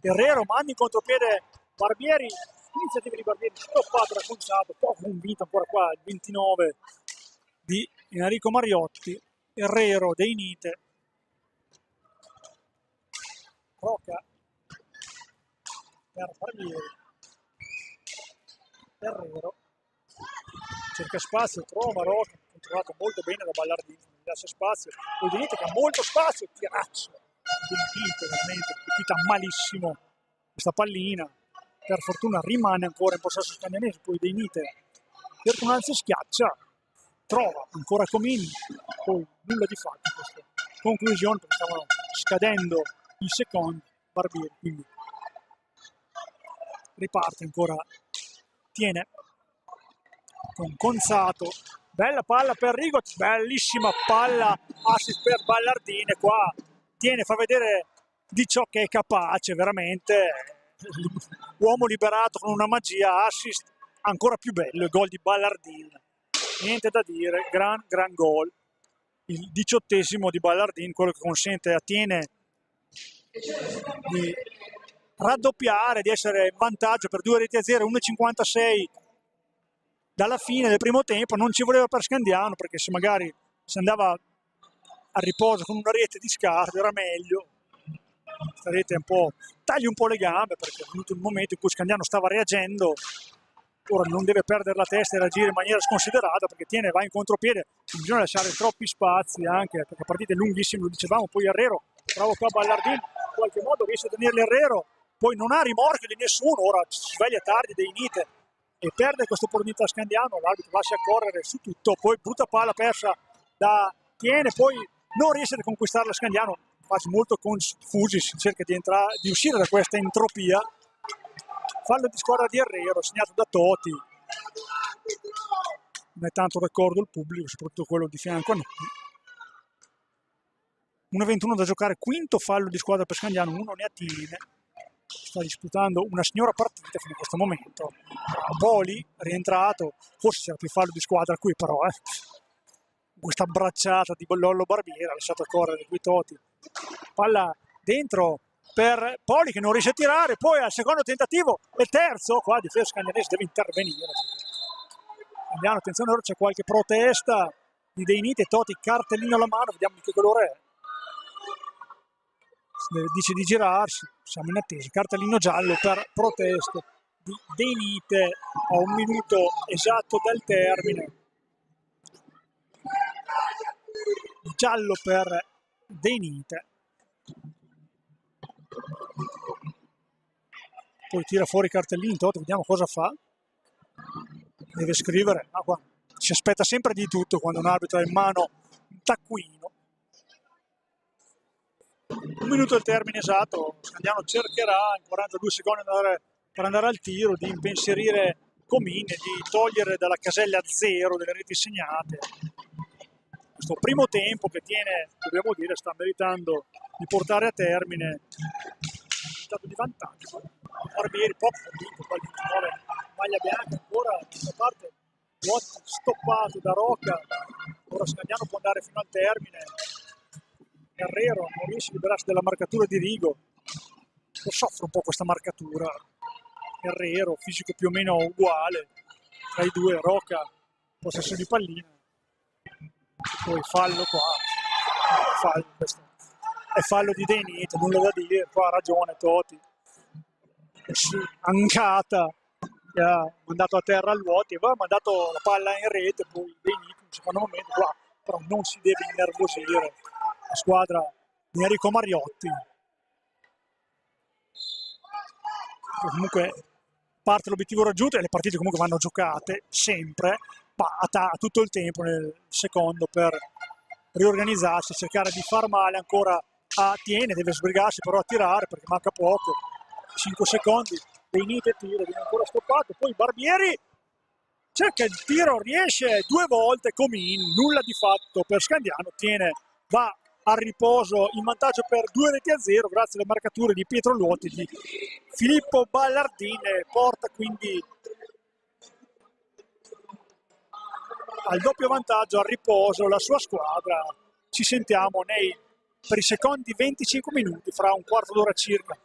Herrero, manda in contropiede Barbieri, iniziativa di Barbieri stoppato da Conzato, poco convinto ancora qua il 29 di Enrico Mariotti. Herrero, De Nite, Rocca per Barbieri, Herrero cerca spazio, trova Rocca, controllato molto bene da Ballardini, lascia spazio, poi De Nite che ha molto spazio, tiraccio De Nite, veramente colpita malissimo questa pallina, per fortuna rimane ancora in possesso scandianese, poi De Nite per anzi schiaccia, trova ancora Comini, poi nulla di fatto in questa conclusione perché stavano scadendo i secondi. Barbieri quindi riparte ancora, tiene con Conzato, bella palla per Rigo, bellissima palla, assist per Ballardine, qua tiene, fa vedere di ciò che è capace, veramente uomo liberato con una magia, assist ancora più bello, il gol di Ballardine, niente da dire, gran gol, il 18° di Ballardine, quello che consente a Tiene di raddoppiare, di essere in vantaggio per 2 reti a 0, 1,56 dalla fine del primo tempo. Non ci voleva per Scandiano perché se magari si andava a riposo con una rete di scarto era meglio. Questa rete taglia un po' le gambe perché è venuto un momento in cui Scandiano stava reagendo, ora non deve perdere la testa e reagire in maniera sconsiderata perché Tiene, va in contropiede, non bisogna lasciare troppi spazi anche perché la partita è lunghissima, lo dicevamo. Poi Herrero, bravo qua Ballardin, in qualche modo riesce a tenere Herrero, poi non ha rimorchio di nessuno, ora si sveglia tardi De Nite e perde questa opportunità Scandiano, l'arbitro lascia correre su tutto, poi brutta palla persa da Tiene, poi non riesce a conquistare la Scandiano, quasi molto confusi, si cerca di uscire da questa entropia. Fallo di squadra di Herrero, segnato da Toti, non è tanto d'accordo il pubblico, soprattutto quello di fianco a noi. 1:21 da giocare, quinto fallo di squadra per Scandiano, uno Neatine. Sta disputando una signora partita fino a questo momento. Poli, rientrato, forse c'era più fallo di squadra qui però, questa bracciata di Lollo Barbieri ha lasciato correre qui Toti. Palla dentro per Poli che non riesce a tirare, poi al secondo tentativo e terzo, qua difesa scandianese deve intervenire. Andiamo, attenzione, ora c'è qualche protesta di Dei Niti e Toti, cartellino alla mano, vediamo di che colore è. Dice di girarsi, siamo in attesa, cartellino giallo per proteste di Dei Nite a 1 minuto esatto dal termine. Giallo per Dei Nite. Poi tira fuori i cartellini, Toti, vediamo cosa fa. Deve scrivere, si aspetta sempre di tutto quando un arbitro ha in mano un taccuino. 1 minuto il termine esatto, Scandiano cercherà in 42 secondi per andare al tiro, di impensierire Comin e di togliere dalla casella 0 delle reti segnate. Questo primo tempo che tiene, dobbiamo dire, sta meritando di portare a termine un dato di vantaggio. Barbieri poco convinto, poi maglia bianca ancora da parte, Lotti stoppato da Rocca, ora Scandiano può andare fino al termine. Guerrero non riesce a liberarsi della marcatura di Rigo, lo soffre un po' questa marcatura. Guerrero, fisico più o meno uguale tra i due, Rocca possesso di pallina, poi fallo qua, questo è fallo di Dei Nite, nulla da dire, qua ha ragione Toti, ancata che ha mandato a terra a Luoti, aveva mandato la palla in rete, poi Dei Nite in un secondo momento qua, però non si deve innervosire la squadra di Enrico Mariotti. Comunque parte l'obiettivo raggiunto e le partite comunque vanno giocate sempre a tutto il tempo nel secondo per riorganizzarsi, cercare di far male ancora a Tiene, deve sbrigarsi però a tirare perché manca poco, 5 secondi, Dei Nite tiro, viene ancora stoppato, poi Barbieri cerca il tiro, riesce 2 volte, Comin, nulla di fatto per Scandiano, Tiene, va al riposo in vantaggio per 2-0 grazie alle marcature di Pietro Luoti e di Filippo Ballardin, porta quindi al doppio vantaggio, al riposo la sua squadra. Ci sentiamo per i secondi 25 minuti, fra un quarto d'ora circa.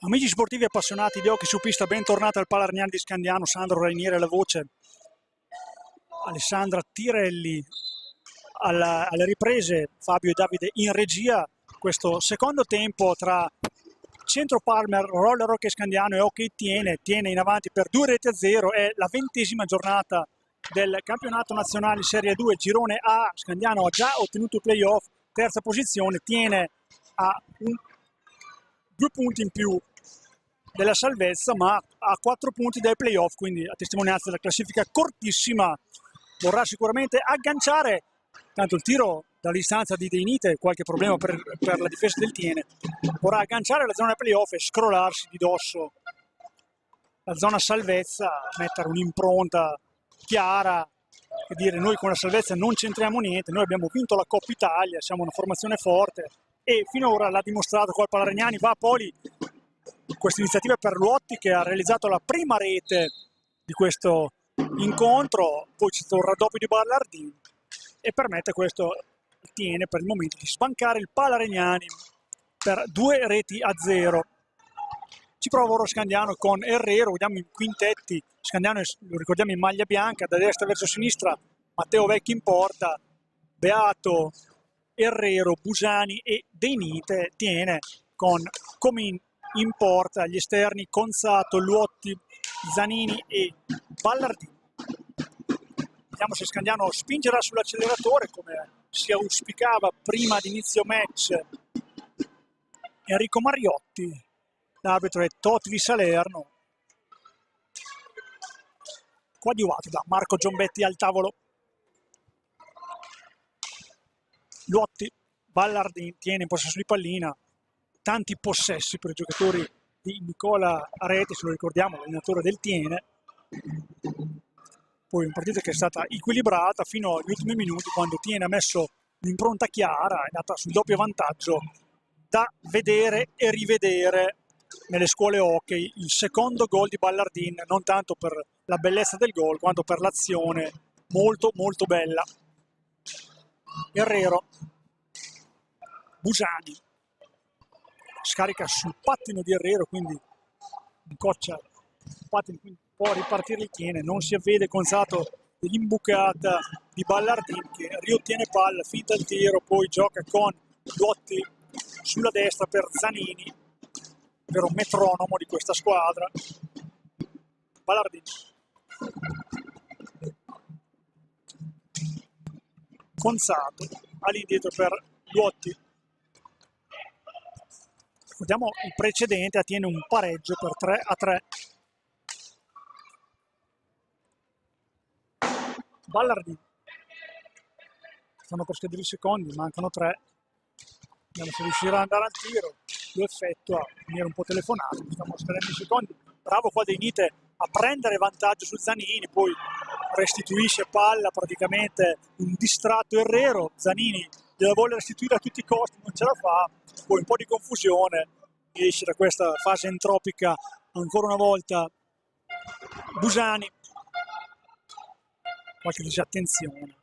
Amici sportivi appassionati di hockey su pista, bentornati al Palarniani di Scandiano. Sandro Rainieri alla voce, Alessandra Tirelli alle riprese, Fabio e Davide in regia. Questo secondo tempo tra Centro Palmer, Roller Hockey Scandiano e Hockey tiene in avanti per 2-0. È la 20ª giornata del campionato nazionale Serie 2 Girone A. Scandiano ha già ottenuto i playoff, terza posizione, tiene a 2 punti in più della salvezza, ma a 4 punti dai playoff, quindi a testimonianza della classifica cortissima. Vorrà sicuramente agganciare, tanto il tiro dalla distanza di Deinite, qualche problema per la difesa del Tiene, vorrà agganciare la zona playoff e scrollarsi di dosso la zona salvezza, mettere un'impronta chiara e dire: noi con la salvezza non c'entriamo niente, noi abbiamo vinto la Coppa Italia, siamo una formazione forte, e finora l'ha dimostrato qua al Palarniani. Va poi questa iniziativa per Luotti, che ha realizzato la prima rete di questo incontro, poi c'è stato il raddoppio di Ballardini e permette questo Tiene per il momento di sbancare il Palarniani per 2-0. Ci prova ora Scandiano con Herrero, vediamo i quintetti. Scandiano, lo ricordiamo, in maglia bianca, da destra verso sinistra Matteo Vecchi in porta, Beato, Herrero, Busani e Deinite. Tiene con Comin in porta, agli esterni Conzato, Luotti, Zanini e Ballardini. Vediamo se Scandiano spingerà sull'acceleratore come si auspicava prima di inizio match. Enrico Mariotti, l'arbitro è Totti di Salerno, coadiuvato da Marco Giombetti al tavolo. Luotti, Ballardini, tiene in possesso di pallina, tanti possessi per i giocatori di Nicola Areti, se lo ricordiamo, l'allenatore del Tiene. Poi una partita che è stata equilibrata fino agli ultimi minuti, quando Tiene ha messo un'impronta chiara, è andata sul doppio vantaggio, da vedere e rivedere nelle scuole hockey. Il secondo gol di Ballardin, non tanto per la bellezza del gol quanto per l'azione molto molto bella. Herrero, Busani, scarica sul pattino di Herrero, quindi incoccia il pattino, quindi può ripartire il Tiene, non si avvede Conzato dell'imbucata di Ballardin, che riottiene palla, finta il tiro, poi gioca con Luotti sulla destra per Zanini, vero metronomo di questa squadra. Ballardin, Conzato all'indietro per Luotti. Ricordiamo il precedente, attiene un pareggio per 3-3. Ballardin, stanno per scadere i secondi, mancano 3. Vediamo se riuscirà ad andare al tiro. Lo effettua in maniera un po' telefonata, stiamo scadendo i secondi. Bravo qua Deinite a prendere vantaggio su Zanini, poi restituisce palla, praticamente un distratto Herrero. Zanini gliela vuole restituire a tutti i costi, non ce la fa, poi un po' di confusione, esce da questa fase entropica ancora una volta Busani, qualche disattenzione,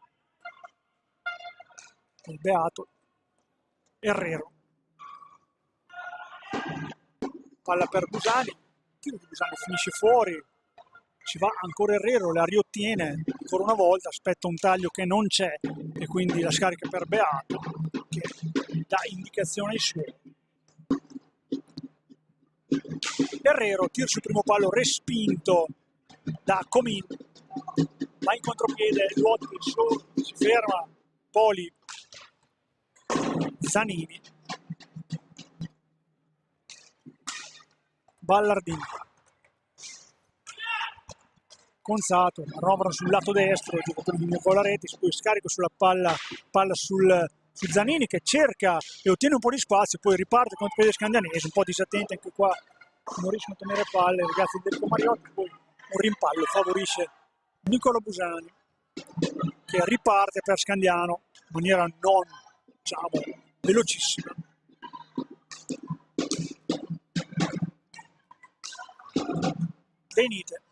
il Beato, Herrero, palla per Busani, tiro di Busani finisce fuori, ci va ancora Herrero, la riottiene ancora una volta, aspetta un taglio che non c'è e quindi la scarica per Beato, che dà indicazione ai suoi. Herrero, tiro sul primo palo respinto da Comin, va in contropiede, Luotti si ferma, Poli, Zanini, Ballardini, Conzato, manovra sul lato destro, il giocatore di Nicola Retis, poi scarico sulla palla su Zanini, che cerca e ottiene un po' di spazio, poi riparte contro il piede scandianese, un po' disattenti anche qua, non riescono a tenere palle i ragazzi di Enrico Mariotti, poi un rimpallo favorisce Nicola Busani, che riparte per Scandiano in maniera non, diciamo, velocissima. Deinite,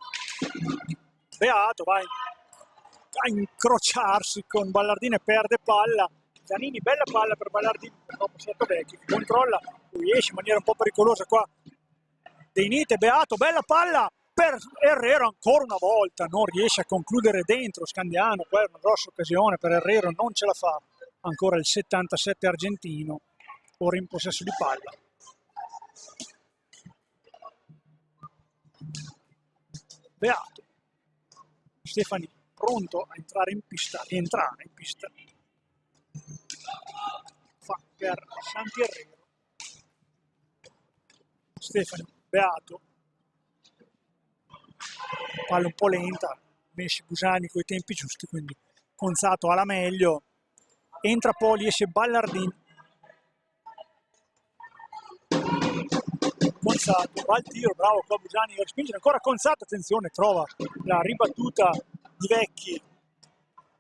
Beato va a incrociarsi con Ballardini e perde palla. Zanini, bella palla per Ballardini, troppo sotto Vecchi, controlla, lui esce in maniera un po' pericolosa qua Deinite, Beato, bella palla per Herrero ancora una volta, non riesce a concludere dentro Scandiano, poi è una grossa occasione per Herrero, non ce la fa, ancora il 77 argentino, ora in possesso di palla. Beato, Stefani pronto a entrare in pista, rientrare in pista, fa per Santi Herrero, Stefani, Beato, palla un po' lenta, Messi Busani con i tempi giusti, quindi Conzato alla meglio, entra Poli, esce Ballardini, Conzato, va al tiro, bravo qua Busani a respingere, ancora Conzato, attenzione, trova la ribattuta di Vecchi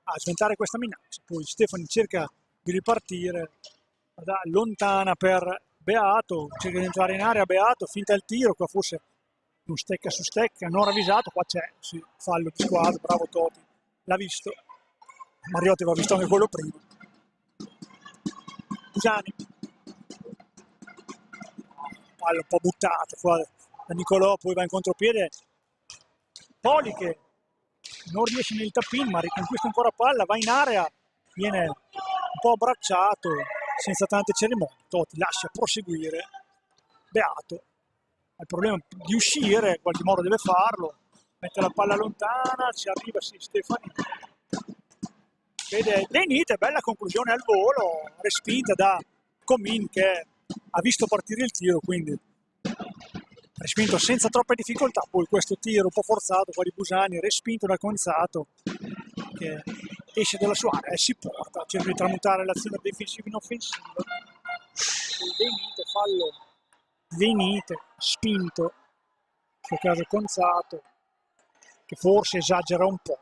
a sventare questa minaccia, poi Stefani cerca di ripartire, da lontana per Beato, cerca di entrare in area Beato, finta il tiro, qua forse non stecca su stecca, non ravvisato, qua c'è, sì, fallo di squadra, bravo Toti, l'ha visto, Mariotti aveva visto anche quello prima. Busani, palla un po' buttata qua da Nicolò, poi va in contropiede, Poli che non riesce nel tap-in ma riconquista ancora palla, va in area, viene un po' abbracciato, senza tante cerimonie, Totti lascia proseguire, Beato ha il problema di uscire, in qualche modo deve farlo, mette la palla lontana, ci arriva sì, Stefani, vede Deinite, bella conclusione al volo, respinta da Comin che ha visto partire il tiro, quindi respinto senza troppe difficoltà, poi questo tiro un po' forzato qua di Busani, respinto da Conzato che esce dalla sua area e si porta, cerca di tramutare l'azione difensiva in offensiva. Deinite, fallo Deinite, spinto, in questo caso Conzato, che forse esagera un po'.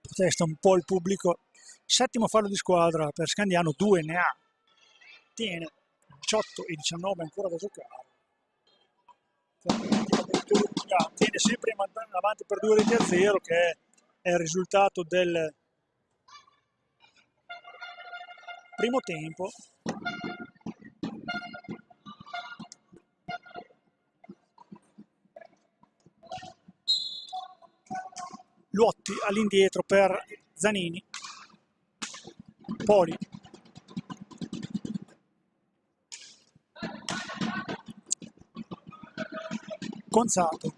Protesta un po' il pubblico. Settimo fallo di squadra per Scandiano, 2 ne ha. Tiene 18 e 19 ancora da giocare. Tiene sempre avanti per 2-0, che è il risultato del primo tempo. Luotti all'indietro per Zanini, Poli, Conzato,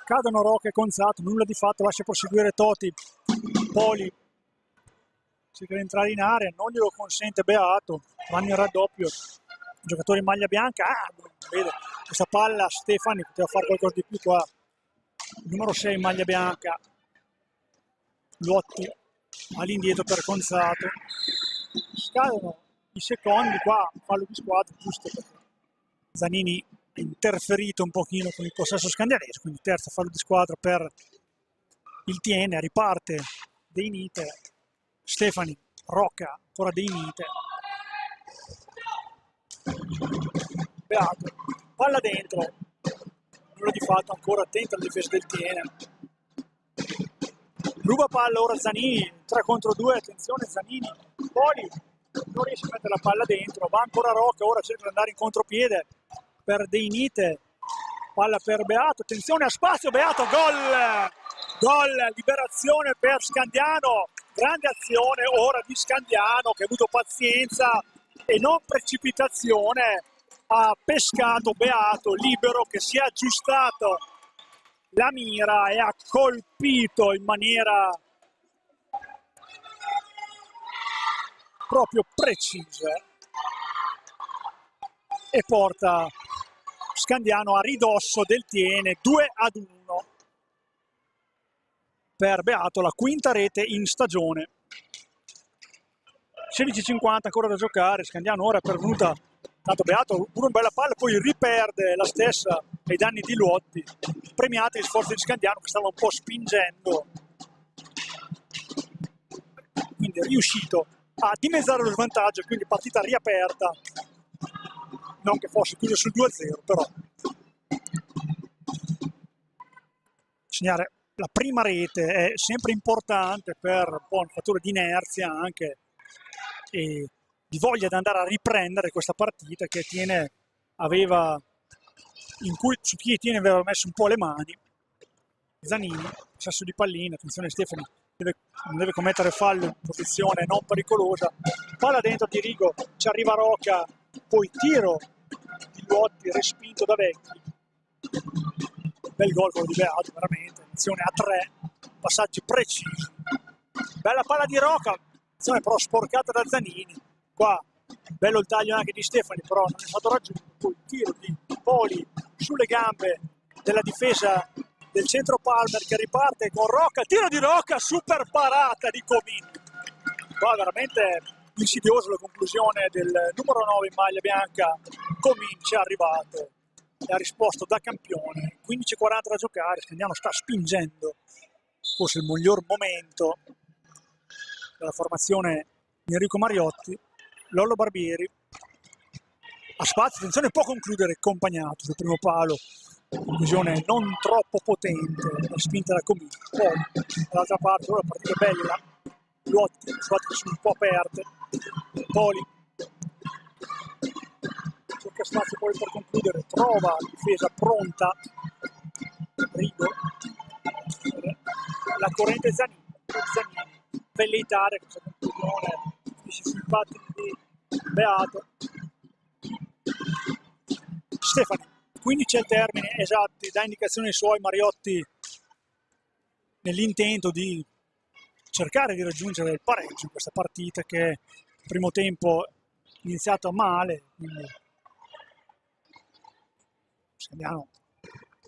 cadono Rocca e Conzato, nulla di fatto, lascia proseguire Toti, Poli cerca di entrare in area, non glielo consente Beato, vanno in raddoppio, giocatore in maglia bianca, vede questa palla Stefani, poteva fare qualcosa di più qua, numero 6 in maglia bianca, Luotti all'indietro per Conzato, scadono i secondi qua, fallo di squadra, giusto perché Zanini è interferito un pochino con il possesso scandianese, quindi terzo fallo di squadra per il Tiene, riparte Deinite, Stefani, Rocca, ancora Deinite, Beato, palla dentro, nulla di fatto, ancora attento alla difesa del Tiene, ruba palla ora Zanini, 3 contro 2, attenzione Zanini, Poli non riesce a mettere la palla dentro, va ancora Rocca, ora cerca di andare in contropiede per Deinite, palla per Beato, attenzione a spazio, Beato, gol, liberazione per Scandiano, grande azione ora di Scandiano che ha avuto pazienza e non precipitazione, ha pescato Beato, libero che si è aggiustato la mira e ha colpito in maniera proprio precisa e porta Scandiano a ridosso del Tiene, 2-1 per Beato, la quinta rete in stagione. 16:50 ancora da giocare, Scandiano ora è pervenuta, tanto Beato pure una bella palla, poi riperde la stessa ai danni di Luotti, premiati gli sforzi di Scandiano che stava un po' spingendo, quindi è riuscito a dimezzare lo svantaggio, quindi partita riaperta, non che fosse chiusa sul 2-0, però segnare la prima rete è sempre importante per un po' un fattore di inerzia anche e di voglia di andare a riprendere questa partita che su cui Tiene aveva messo un po' le mani. Zanini, possesso di pallina, attenzione Stefani, non deve commettere fallo in posizione non pericolosa, palla dentro di Rigo, ci arriva Roca, poi tiro di Luotti respinto da Vecchi. Bel gol quello di Beato, veramente, attenzione a 3, passaggi precisi. Bella palla di Roca, attenzione però sporcata da Zanini. Qua bello il taglio anche di Stefani, però non è stato raggiunto. Poi il tiro di Poli sulle gambe della difesa del centro Palmer che riparte con Roca, tiro di Roca, super parata di Comin. Qua veramente insidiosa la conclusione del numero 9 in maglia bianca. Comin ci è arrivato e ha risposto da campione. 15:40 da giocare, Scandiano sta spingendo, forse il miglior momento della formazione di Enrico Mariotti. Lollo Barbieri a spazio, attenzione, può concludere Compagnato sul primo palo, conclusione non troppo potente, la spinta da Comin. Poi dall'altra parte la partita è bella, Luotti che sono un po' aperte, Poli cerca spazio poi per concludere, trova la difesa pronta, Rigo, la corrente Zanini velleitare questa conclusione sui patti di Beato. Stefani, 15 al termine esatti, dà indicazioni ai suoi Mariotti nell'intento di cercare di raggiungere il pareggio in questa partita che il primo tempo è iniziato male, quindi Scandiano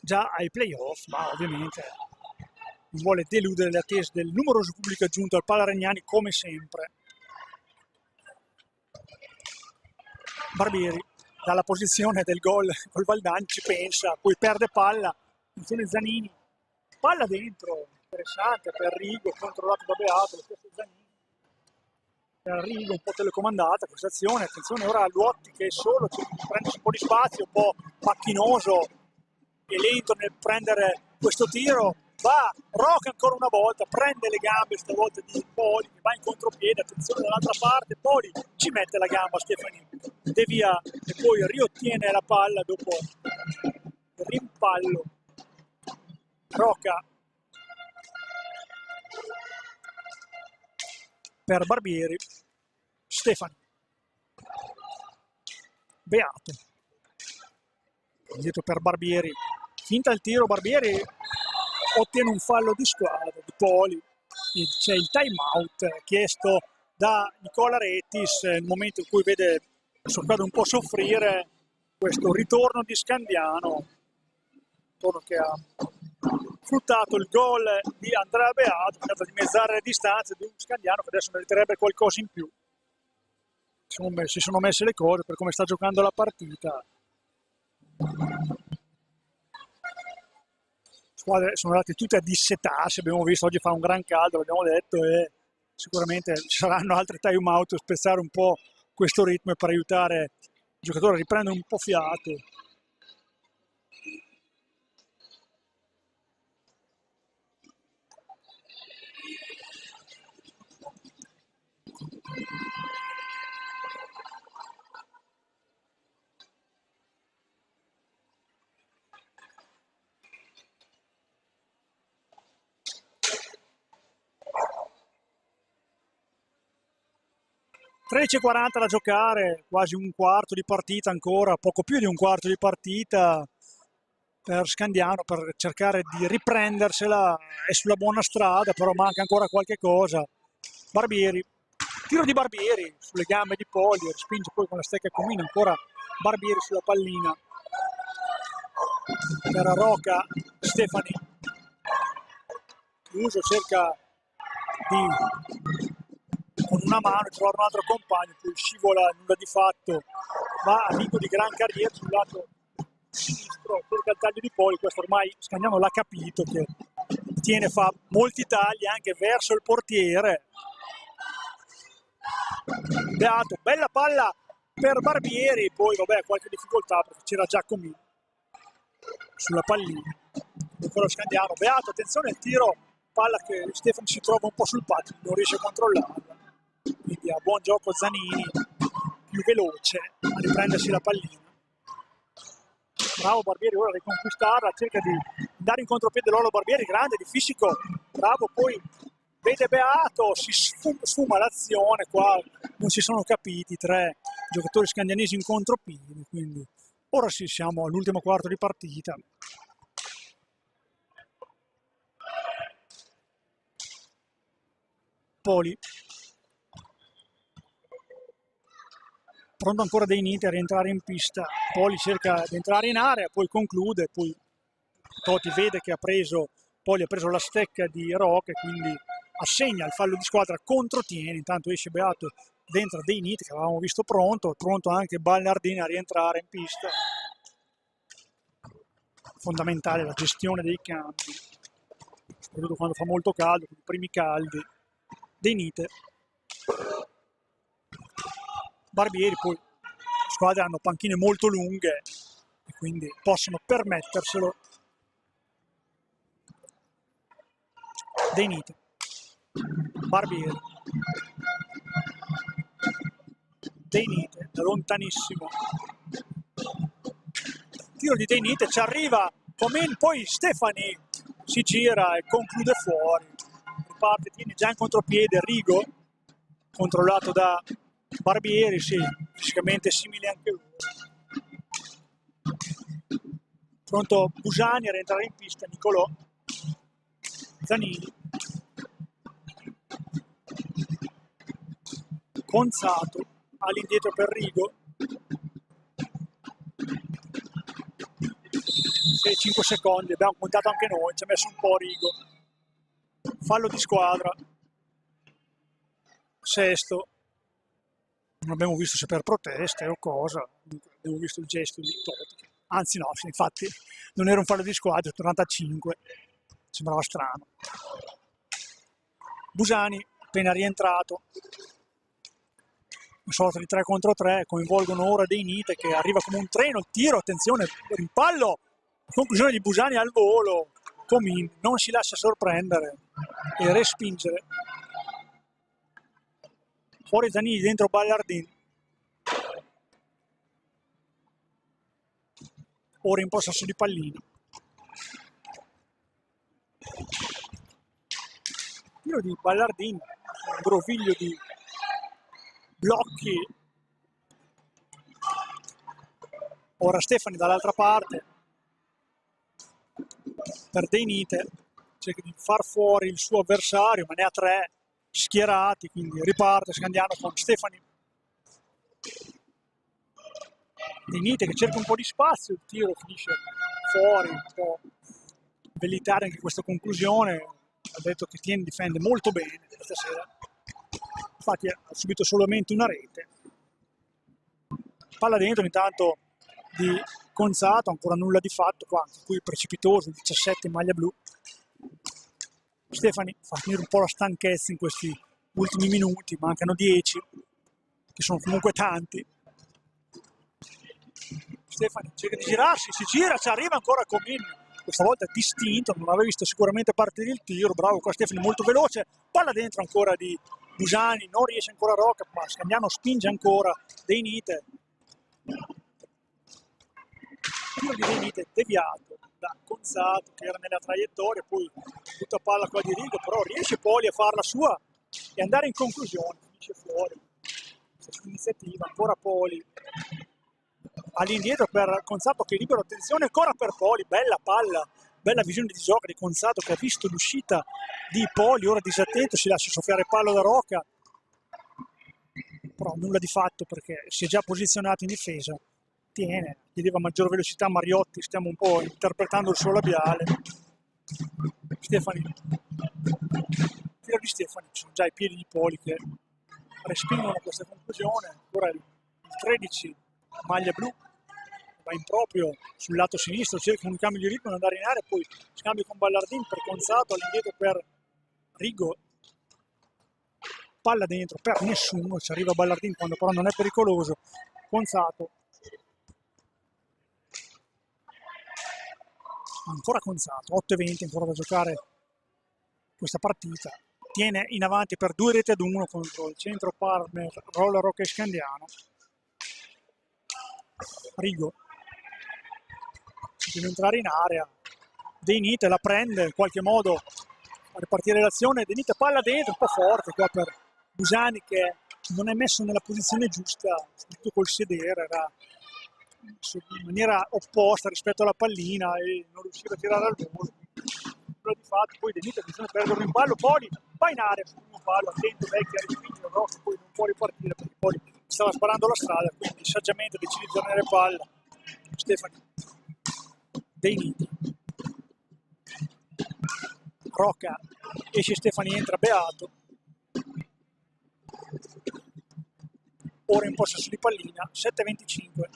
già ai playoff, ma ovviamente non vuole deludere le attese del numeroso pubblico aggiunto al Pala-Regnani come sempre. Barbieri dalla posizione del gol col Valdani ci pensa, poi perde palla, attenzione Zanini, palla dentro, interessante per Rigo, controllato da Beato, lo stesso Zanini. Per Rigo un po' telecomandata questa azione, attenzione ora a Luotti che è solo, prende un po' di spazio, un po' macchinoso e lento nel prendere questo tiro, va Roca ancora una volta, prende le gambe stavolta di Poli che va in contropiede, attenzione dall'altra parte, Poli ci mette la gamba Stefani, devia e poi riottiene la palla dopo il rimpallo. Roca per Barbieri, Stefani, Beato, dietro per Barbieri, finta il tiro, Barbieri ottiene un fallo di squadra di Poli, c'è il time out chiesto da Nicola Rettis nel momento in cui vede il suo squadra un po' soffrire questo ritorno di Scandiano, ritorno che ha fruttato il gol di Andrea Beato, cercato di dimezzare le distanze di un Scandiano che adesso meriterebbe qualcosa in più. Si sono messe le cose per come sta giocando la partita. Squadre sono andate tutte a dissetarsi, abbiamo visto oggi fa un gran caldo, l'abbiamo detto, e sicuramente ci saranno altri time out per spezzare un po' questo ritmo e per aiutare i giocatori a riprendere un po' fiato. (13:40) da giocare, quasi un quarto di partita ancora, poco più di un quarto di partita per Scandiano per cercare di riprendersela, è sulla buona strada, però manca ancora qualche cosa. Barbieri, tiro di Barbieri sulle gambe di Poli, spinge poi con la stecca Comino, ancora Barbieri sulla pallina. Per Roca, Stefani, Uso cerca di con una mano trovare un altro compagno, poi scivola, nulla di fatto, va amico di gran carriera sul lato sinistro, cerca il taglio di Poli, questo ormai Scandiano l'ha capito che Tiene fa molti tagli anche verso il portiere. Beato, bella palla per Barbieri, poi vabbè qualche difficoltà perché c'era Giacomi sulla pallina. ancora Scandiano, Beato, attenzione al tiro, palla che Stefani si trova un po' sul patto, non riesce a controllarla, quindi ha buon gioco Zanini, più veloce a riprendersi la pallina. Bravo Barbieri ora a riconquistarla, cerca di andare in contropiede Lolo Barbieri, grande, di fisico, bravo, poi vede Beato, si sfuma l'azione, qua non si sono capiti, 3 giocatori scandianesi in contropiede, quindi ora sì, siamo all'ultimo quarto di partita. Poli. Pronto ancora dei Niti a rientrare in pista. Poli cerca di entrare in area, poi conclude, poi Totti vede che Poli ha preso la stecca di Roque, quindi assegna il fallo di squadra, controtiene, intanto esce Beato dentro dei Niti che avevamo visto pronto anche Ballardini a rientrare in pista. Fondamentale la gestione dei campi, soprattutto quando fa molto caldo, i primi caldi dei Nite. Barbieri, poi le squadre hanno panchine molto lunghe e quindi possono permetterselo. Dei Nite, Barbieri, Dei Nite da lontanissimo, tiro di Dei Nite, ci arriva Comin, poi Stefani si gira e conclude fuori, riparte, tiene già in contropiede Rigo, controllato da Barbieri, sì, fisicamente simile anche lui. Pronto Busani a rientrare in pista, Nicolò, Zanini, Conzato, all'indietro per Rigo, 5 secondi, abbiamo contato anche noi, ci ha messo un po' Rigo. Fallo di squadra, sesto, non abbiamo visto se per proteste o cosa, abbiamo visto il gesto di Totti, anzi no, infatti non era un fallo di squadra, 45, sembrava strano. Busani appena rientrato, una sorta di 3 contro 3, coinvolgono ora Dei Nite che arriva come un treno, il tiro, attenzione, rimpallo, conclusione di Busani al volo, Comin non si lascia sorprendere e respingere. Fuori Zanini, dentro Ballardin. Ora in possesso di pallini. Tiro di Ballardin, un groviglio di blocchi. Ora Stefani dall'altra parte. Per Dei Nite, cerca di far fuori il suo avversario, ma ne ha 3 schierati, quindi riparte Scandiano con Stefani. Dei Nite che cerca un po' di spazio, il tiro finisce fuori, un po' velitare anche questa conclusione, ha detto che difende molto bene stasera, infatti ha subito solamente una rete. Palla dentro intanto di Conzato, ancora nulla di fatto, qua anche qui precipitoso, 17 in maglia blu. Stefani fa finire un po' la stanchezza in questi ultimi minuti, mancano 10, che sono comunque tanti. Stefani cerca di girarsi, si gira, ci arriva ancora Comin, questa volta distinto, non aveva visto sicuramente partire il tiro, bravo qua Stefani, molto veloce, palla dentro ancora di Busani, non riesce ancora Roca, ma Scandiano spinge ancora Dei Nite. Tiro di Dei Nite deviato da Conzato che era nella traiettoria, poi tutta palla qua di Rigo, però riesce Poli a farla sua e andare in conclusione, finisce fuori. Questa iniziativa, ancora Poli all'indietro per Conzato che libera, attenzione ancora per Poli, bella palla, bella visione di gioco di Conzato che ha visto l'uscita di Poli, ora disattento, si lascia soffiare palo da Roca, però nulla di fatto perché si è già posizionato in difesa, tiene, chiedeva maggior velocità Mariotti, stiamo un po' interpretando il suo labiale. Stefani, tiro di Stefani, sono già i piedi di Poli che respingono questa conclusione, ancora il 13 maglia blu va in proprio sul lato sinistro, cerca un cambio di ritmo ad andare in area, poi scambio con Ballardin per Conzato, all'indietro per Rigo, palla dentro per nessuno, ci arriva Ballardin quando però non è pericoloso. Conzato ancora Conzato, 8:20 ancora da giocare questa partita, tiene in avanti per 2-1 contro il centro partner Roller Rock Scandiano. Rigo deve entrare in area, De Nite la prende in qualche modo a ripartire l'azione, De Nite palla dentro, un po' forte qua per Busani che non è messo nella posizione giusta, soprattutto col sedere, era in maniera opposta rispetto alla pallina e non riusciva a tirare al volo. Però di fatto poi De Nite bisogna perdere un ballo, Poli va in area sul primo ballo, attento vecchio a respingere Rocco, poi non può ripartire perché poi stava sparando la strada, quindi saggiamente decide di tenere palla Stefani. De Nite, Rocca esce, Stefani entra, Beato, ora in possesso di pallina, 7:25,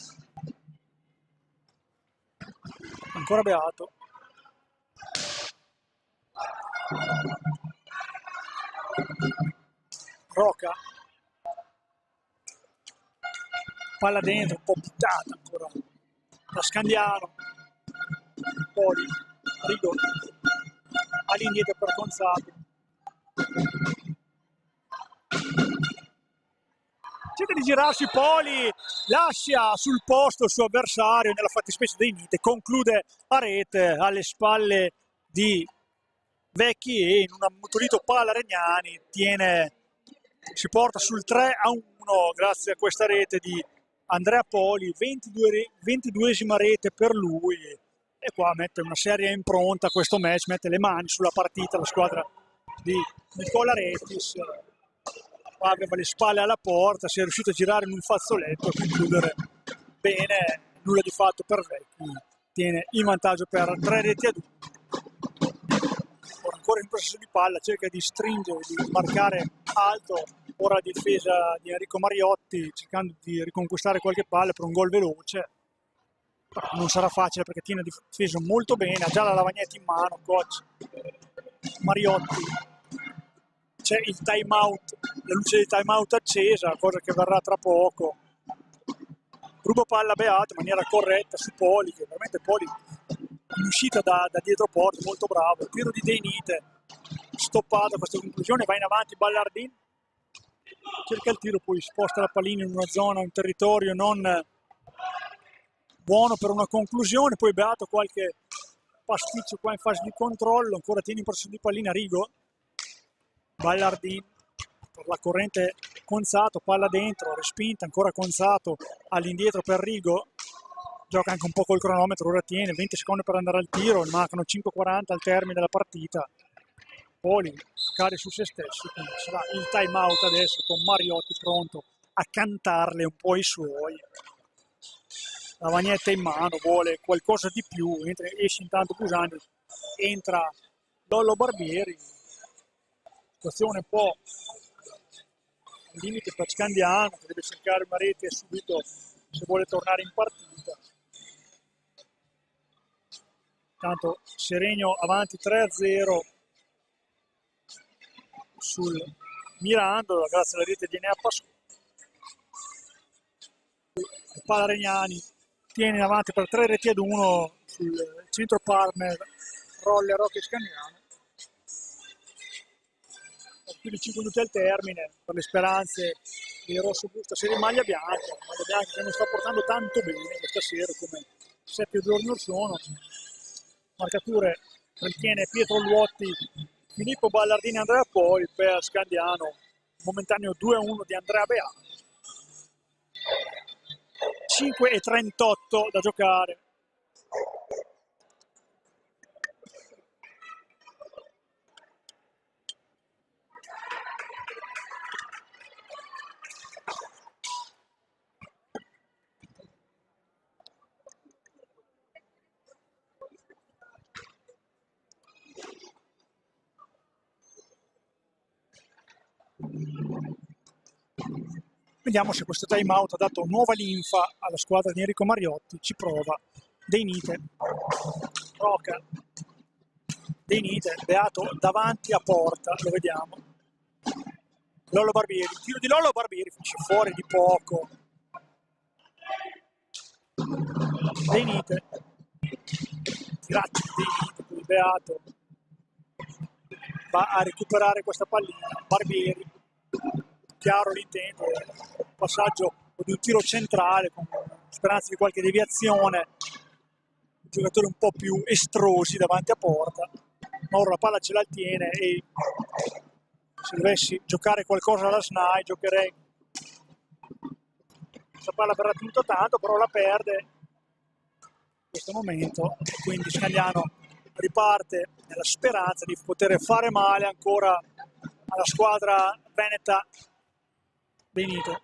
ancora Beato, Rocca, palla dentro, un po' buttata ancora da Scandiano, Poli, Rigo, all'indietro per Conzato, cerca di girarsi Poli, lascia sul posto il suo avversario, nella fattispecie De Nite, conclude a rete alle spalle di Vecchi e in un ammutolito palla Regnani si porta sul 3-1 grazie a questa rete di Andrea Poli, 22esima rete per lui e qua mette una seria impronta a questo match, mette le mani sulla partita la squadra di Nicola Retis. Qua aveva le spalle alla porta, si è riuscito a girare in un fazzoletto a concludere bene, nulla di fatto per Vecchi, tiene il vantaggio per 3-2. Ancora in possesso di palla, cerca di stringere, di marcare alto, ora la difesa di Enrico Mariotti cercando di riconquistare qualche palla per un gol veloce, non sarà facile perché tiene difeso molto bene, ha già la lavagnetta in mano, coach Mariotti, c'è il time out, la luce di time out accesa, cosa che verrà tra poco, ruba palla Beato in maniera corretta su Poli, che veramente Poli in uscita da dietro porta, molto bravo, tiro di De Nite, stoppato a questa conclusione, va in avanti Ballardin, cerca il tiro, poi sposta la pallina in una zona, un territorio non buono per una conclusione, poi Beato qualche pasticcio qua in fase di controllo, ancora tiene in possesso di pallina Rigo, Ballardin per la corrente Conzato, palla dentro, respinta, ancora Conzato all'indietro per Rigo, gioca anche un po' col cronometro, ora tiene 20 secondi per andare al tiro, mancano 5:40 al termine della partita. Poli cade su se stesso, quindi sarà il time out adesso con Mariotti pronto a cantarle un po' i suoi. La vagnetta in mano, vuole qualcosa di più, mentre esce intanto Busani, entra Lollo Barbieri, situazione un po' al limite per Scandiano che deve cercare una rete subito se vuole tornare in partita. Intanto Seregno avanti 3-0 sul Mirandola grazie alla rete di Enea Pasquale. Palla Regnani tiene in avanti per 3-1 sul centro partner Roller Rock Scandiano. Più di 5 minuti al termine per le speranze di Rosso Busta serie maglia bianca che non sta portando tanto bene questa sera come 7 giorni or sono. Marcature mantiene Pietro Luotti, Filippo Ballardini e Andrea Poli per Scandiano, momentaneo 2-1 di Andrea Beato. 5:38 da giocare. Vediamo se questo time out ha dato nuova linfa alla squadra di Enrico Mariotti. Ci prova De Nite, Roca, De Nite, Beato davanti a porta, lo vediamo. Lollo Barbieri, il tiro di Lollo Barbieri finisce fuori di poco. De Nite Tiracci di Beato va a recuperare questa pallina. Barbieri, chiaro l'intento, passaggio di un tiro centrale con speranza di qualche deviazione, giocatori un po' più estrosi davanti a porta. Mauro la palla ce la tiene e se dovessi giocare qualcosa alla SNAI giocherei questa palla verrà tenuta tanto, però la perde in questo momento e quindi Scagliano riparte nella speranza di poter fare male ancora alla squadra veneta dei Nite. Un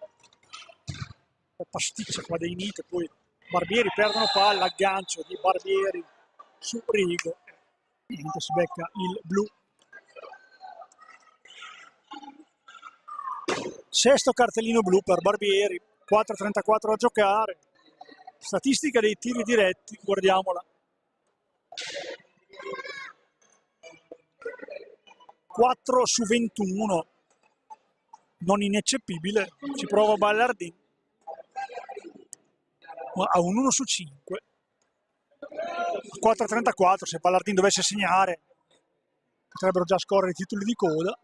po' pasticcia qua dei Nite, poi Barbieri perdono palla, aggancio di Barbieri su Rigo, niente, si becca il blu. Sesto cartellino blu per Barbieri, 4:34 a giocare. Statistica dei tiri diretti, guardiamola. 4 su 21, non ineccepibile, ci prova Ballardin, ma a un 1 su 5. 4:34, se Ballardin dovesse segnare potrebbero già scorrere i titoli di coda,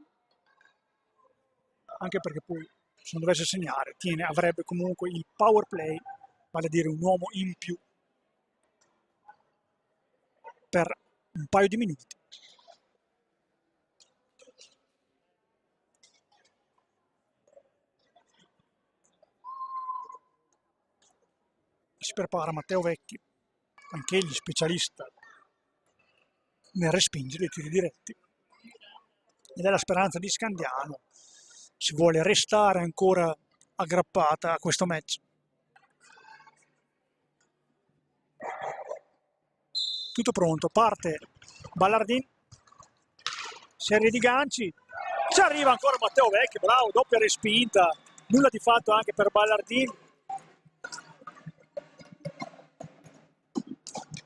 anche perché poi se non dovesse segnare avrebbe comunque il power play, vale a dire un uomo in più per un paio di minuti. Si prepara Matteo Vecchi, anch'egli specialista nel respingere i tiri diretti, ed è la speranza di Scandiano, si vuole restare ancora aggrappata a questo match. Tutto pronto, parte Ballardin, serie di ganci, ci arriva ancora Matteo Vecchi, bravo, doppia respinta, nulla di fatto anche per Ballardin,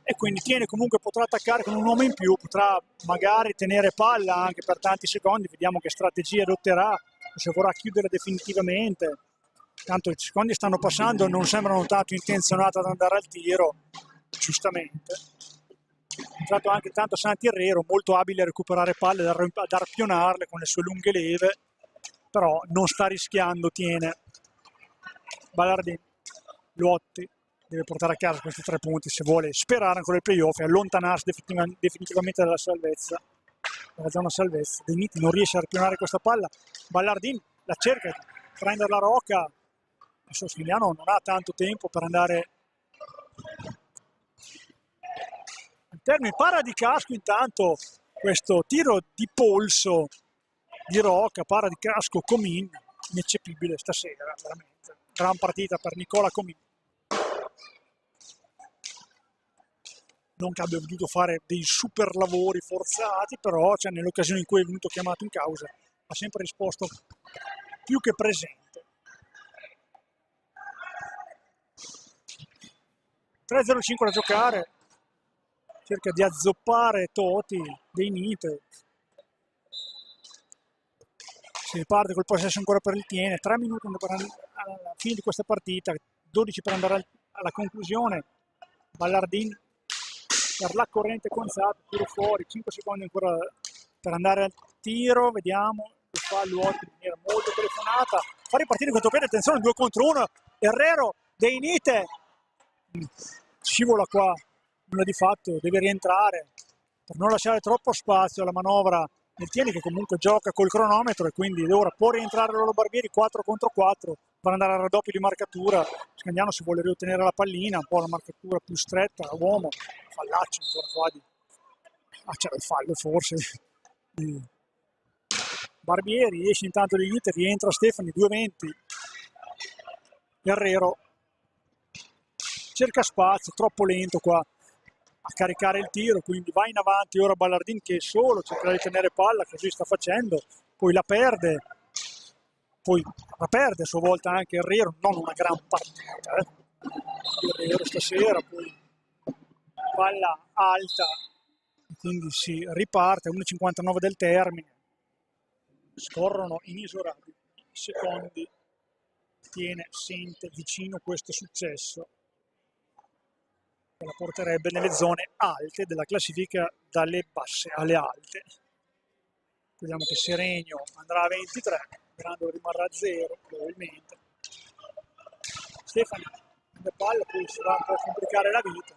e quindi tiene, comunque potrà attaccare con un uomo in più, potrà magari tenere palla anche per tanti secondi, vediamo che strategia adotterà, se vorrà chiudere definitivamente. Tanto i secondi stanno passando, non sembrano tanto intenzionati ad andare al tiro, giustamente. È entrato anche tanto Santi Herrero, molto abile a recuperare palle, ad arpionarle con le sue lunghe leve, però non sta rischiando, tiene. Ballardin, Luotti deve portare a casa questi 3 punti se vuole sperare ancora il playoff e allontanarsi definitivamente dalla salvezza, dalla zona salvezza. De Niti non riesce a arpionare questa palla, Ballardin la cerca di prendere la rocca, adesso Scagliano non ha tanto tempo per andare al termine, para di casco intanto questo tiro di polso di Rocca, para di casco Comin, ineccepibile stasera, veramente gran partita per Nicola Comin. Non che abbia dovuto fare dei super lavori forzati, però nelle occasioni in cui è venuto chiamato in causa ha sempre risposto più che presente. 3:05 da giocare, cerca di azzoppare Toti dei Nite, si riparte col possesso ancora per il Tiene, 3 minuti alla fine di questa partita, 12 per andare alla conclusione. Ballardin per la corrente Conzato, tiro fuori, 5 secondi ancora per andare al tiro, vediamo, lo fa Luotti in maniera molto telefonata, fa ripartire il contropiede, attenzione, 2 contro 1, Herrero dei Nite, scivola qua, nulla di fatto, deve rientrare per non lasciare troppo spazio alla manovra del Tieni, che comunque gioca col cronometro, e quindi ora può rientrare Lolo Barbieri 4 contro 4 per andare al raddoppio di marcatura. Scagliano si vuole riottenere la pallina, un po' la marcatura più stretta, uomo, fallaccio ancora qua c'era il fallo forse di Barbieri, esce intanto di Inter, rientra Stefani, 2:20, Herrero cerca spazio, troppo lento qua a caricare il tiro, quindi va in avanti ora Ballardin, che è solo, cercherà di tenere palla, così sta facendo, poi la perde a sua volta anche Herrero, non una gran partita Herrero stasera, poi palla alta, quindi si riparte, 1:59 del termine, scorrono inesorabili secondi, Tiene, sente vicino questo successo. che la porterebbe nelle zone alte della classifica, dalle basse alle alte. Vediamo che Seregno andrà a 23, Grando rimarrà a 0 probabilmente. Stefani perde palla, poi si va un po' a complicare la vita,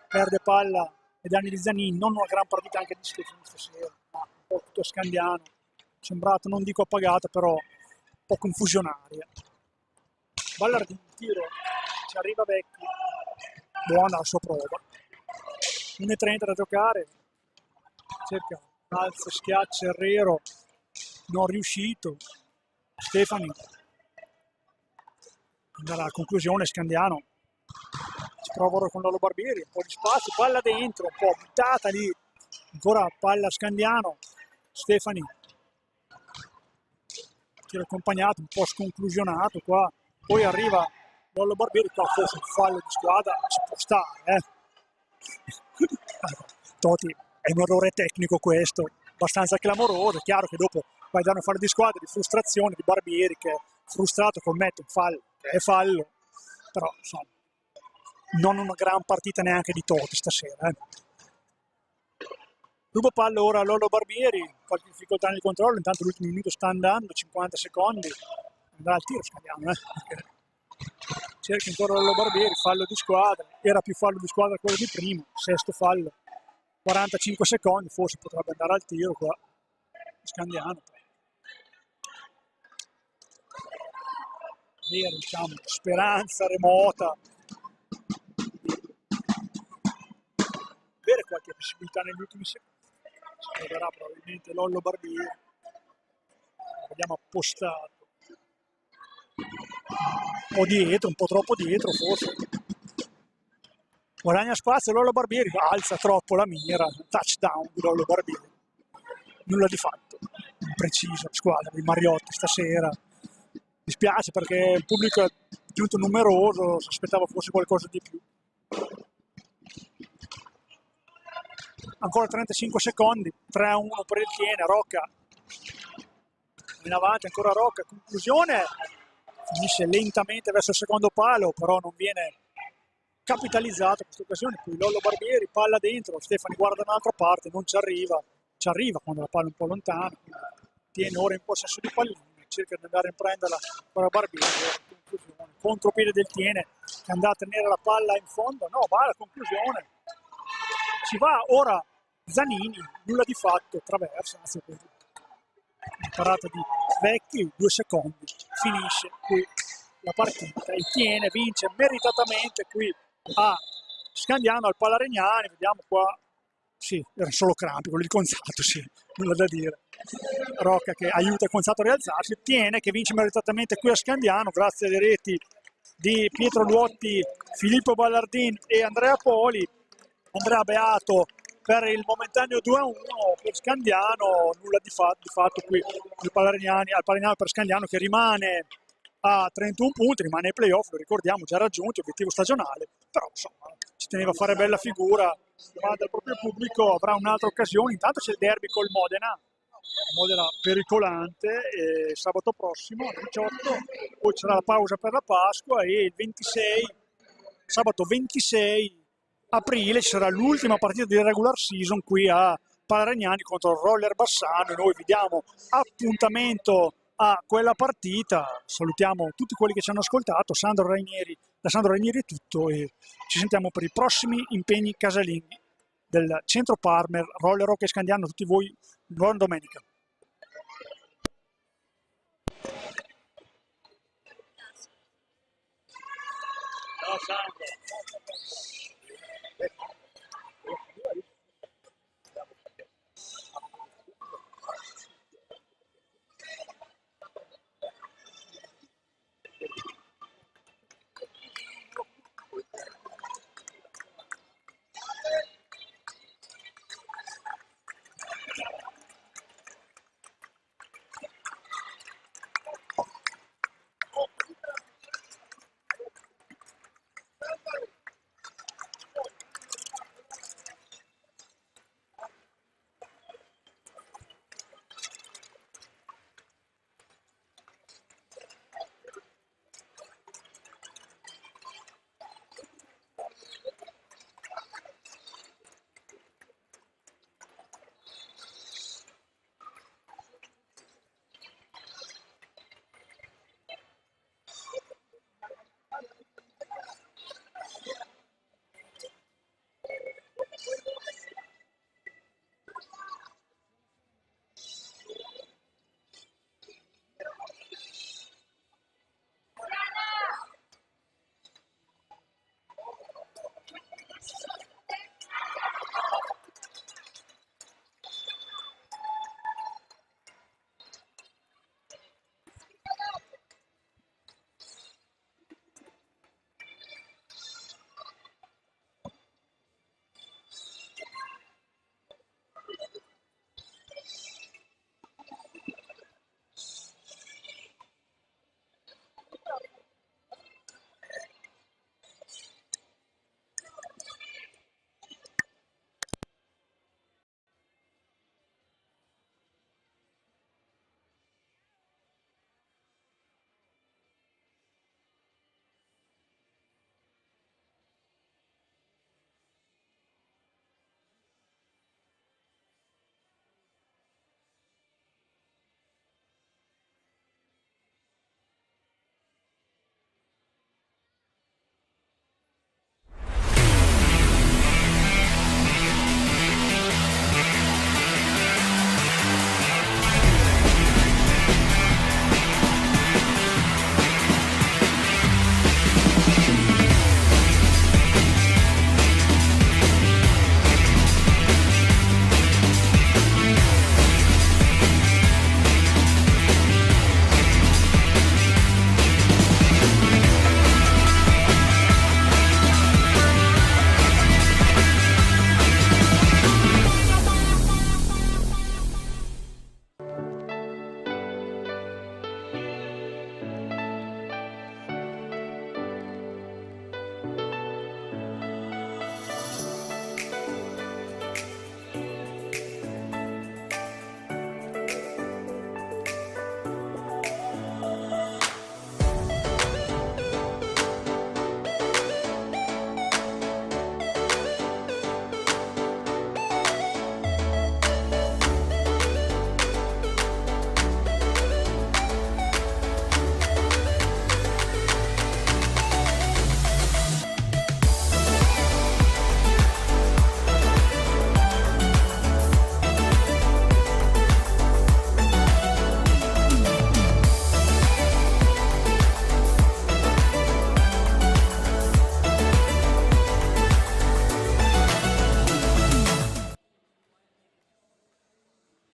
perde palla e danni di Zanin, non una gran partita anche di Stefani stasera, ma un po' tutto Scandiano, sembrato, non dico appagato, però un po' confusionaria. Ballardini, tiro, ci arriva Vecchi, buona la sua prova, 1,30 da giocare, cerca, alza, schiaccia Herrero, non riuscito, Stefani andrà alla conclusione, Scandiano ci prova ora con Lollo Barbieri, un po' di spazio, palla dentro, un po' buttata lì, ancora palla Scandiano, Stefani tiro accompagnato, un po' sconclusionato qua, poi arriva Lollo Barbieri, qua forse un fallo di squadra ci può stare, Toti, è un errore tecnico questo, abbastanza clamoroso, è chiaro che dopo vai da un fallo di squadra, di frustrazione di Barbieri che è frustrato, commette un fallo, che è fallo, però insomma non una gran partita neanche di Toti stasera. Rubo palla ora a Lollo Barbieri, qualche difficoltà nel controllo, intanto l'ultimo minuto sta andando, 50 secondi, andrà al tiro Scandiano, cerca ancora Lollo Barbieri, fallo di squadra, era più fallo di squadra quello di prima, sesto fallo, 45 secondi, forse potrebbe andare al tiro qua, Scandiano. Vera, diciamo, speranza remota, avere qualche possibilità negli ultimi secondi. Si troverà probabilmente Lollo Barbieri, vediamo appostato un po' dietro, un po' troppo dietro forse, guadagna spazio Lollo Barbieri, alza troppo la mira, touchdown di Lollo Barbieri, nulla di fatto, impreciso squadra di Mariotti stasera, dispiace perché il pubblico è giunto numeroso, si aspettava fosse qualcosa di più. Ancora 35 secondi, 3-1 per il Tiene, Rocca in avanti, ancora Rocca, conclusione, finisce lentamente verso il secondo palo, però non viene capitalizzato in questa occasione, poi Lollo Barbieri, palla dentro, Stefani guarda da un'altra parte, non ci arriva quando la palla è un po' lontana, Tiene ora in possesso di pallina, cerca di andare a prenderla, ora Barbieri, conclusione, contropiede del Tiene, che andrà a tenere la palla in fondo, no, va alla conclusione, ci va ora Zanini, nulla di fatto, traversa, anzi parata di Vecchi, 2 secondi, finisce qui la partita, il Tiene vince meritatamente qui a Scandiano al Palaregnani, vediamo qua, sì, era solo crampi, quello di Conzato, sì, nulla da dire. Rocca che aiuta Conzato a rialzarsi, Tiene che vince meritatamente qui a Scandiano grazie alle reti di Pietro Luotti, Filippo Ballardin e Andrea Poli. Andrea Beato per il momentaneo 2-1 per Scandiano, nulla di fatto qui al Palaregnani per Scandiano che rimane a 31 punti, rimane ai playoff, lo ricordiamo, già raggiunto, obiettivo stagionale, però insomma ci teneva a fare bella figura davanti al proprio pubblico, avrà un'altra occasione, intanto c'è il derby col Modena pericolante, sabato prossimo, il 18, poi c'era la pausa per la Pasqua e il 26, sabato 26 aprile ci sarà l'ultima partita di regular season qui a Palaregnani contro il Roller Bassano, noi vi diamo appuntamento a quella partita, salutiamo tutti quelli che ci hanno ascoltato, da Sandro Rainieri è tutto e ci sentiamo per i prossimi impegni casalinghi del Centro Parmer, Roller Hockey Scandiano, a tutti voi, buona domenica. Ciao Sandro.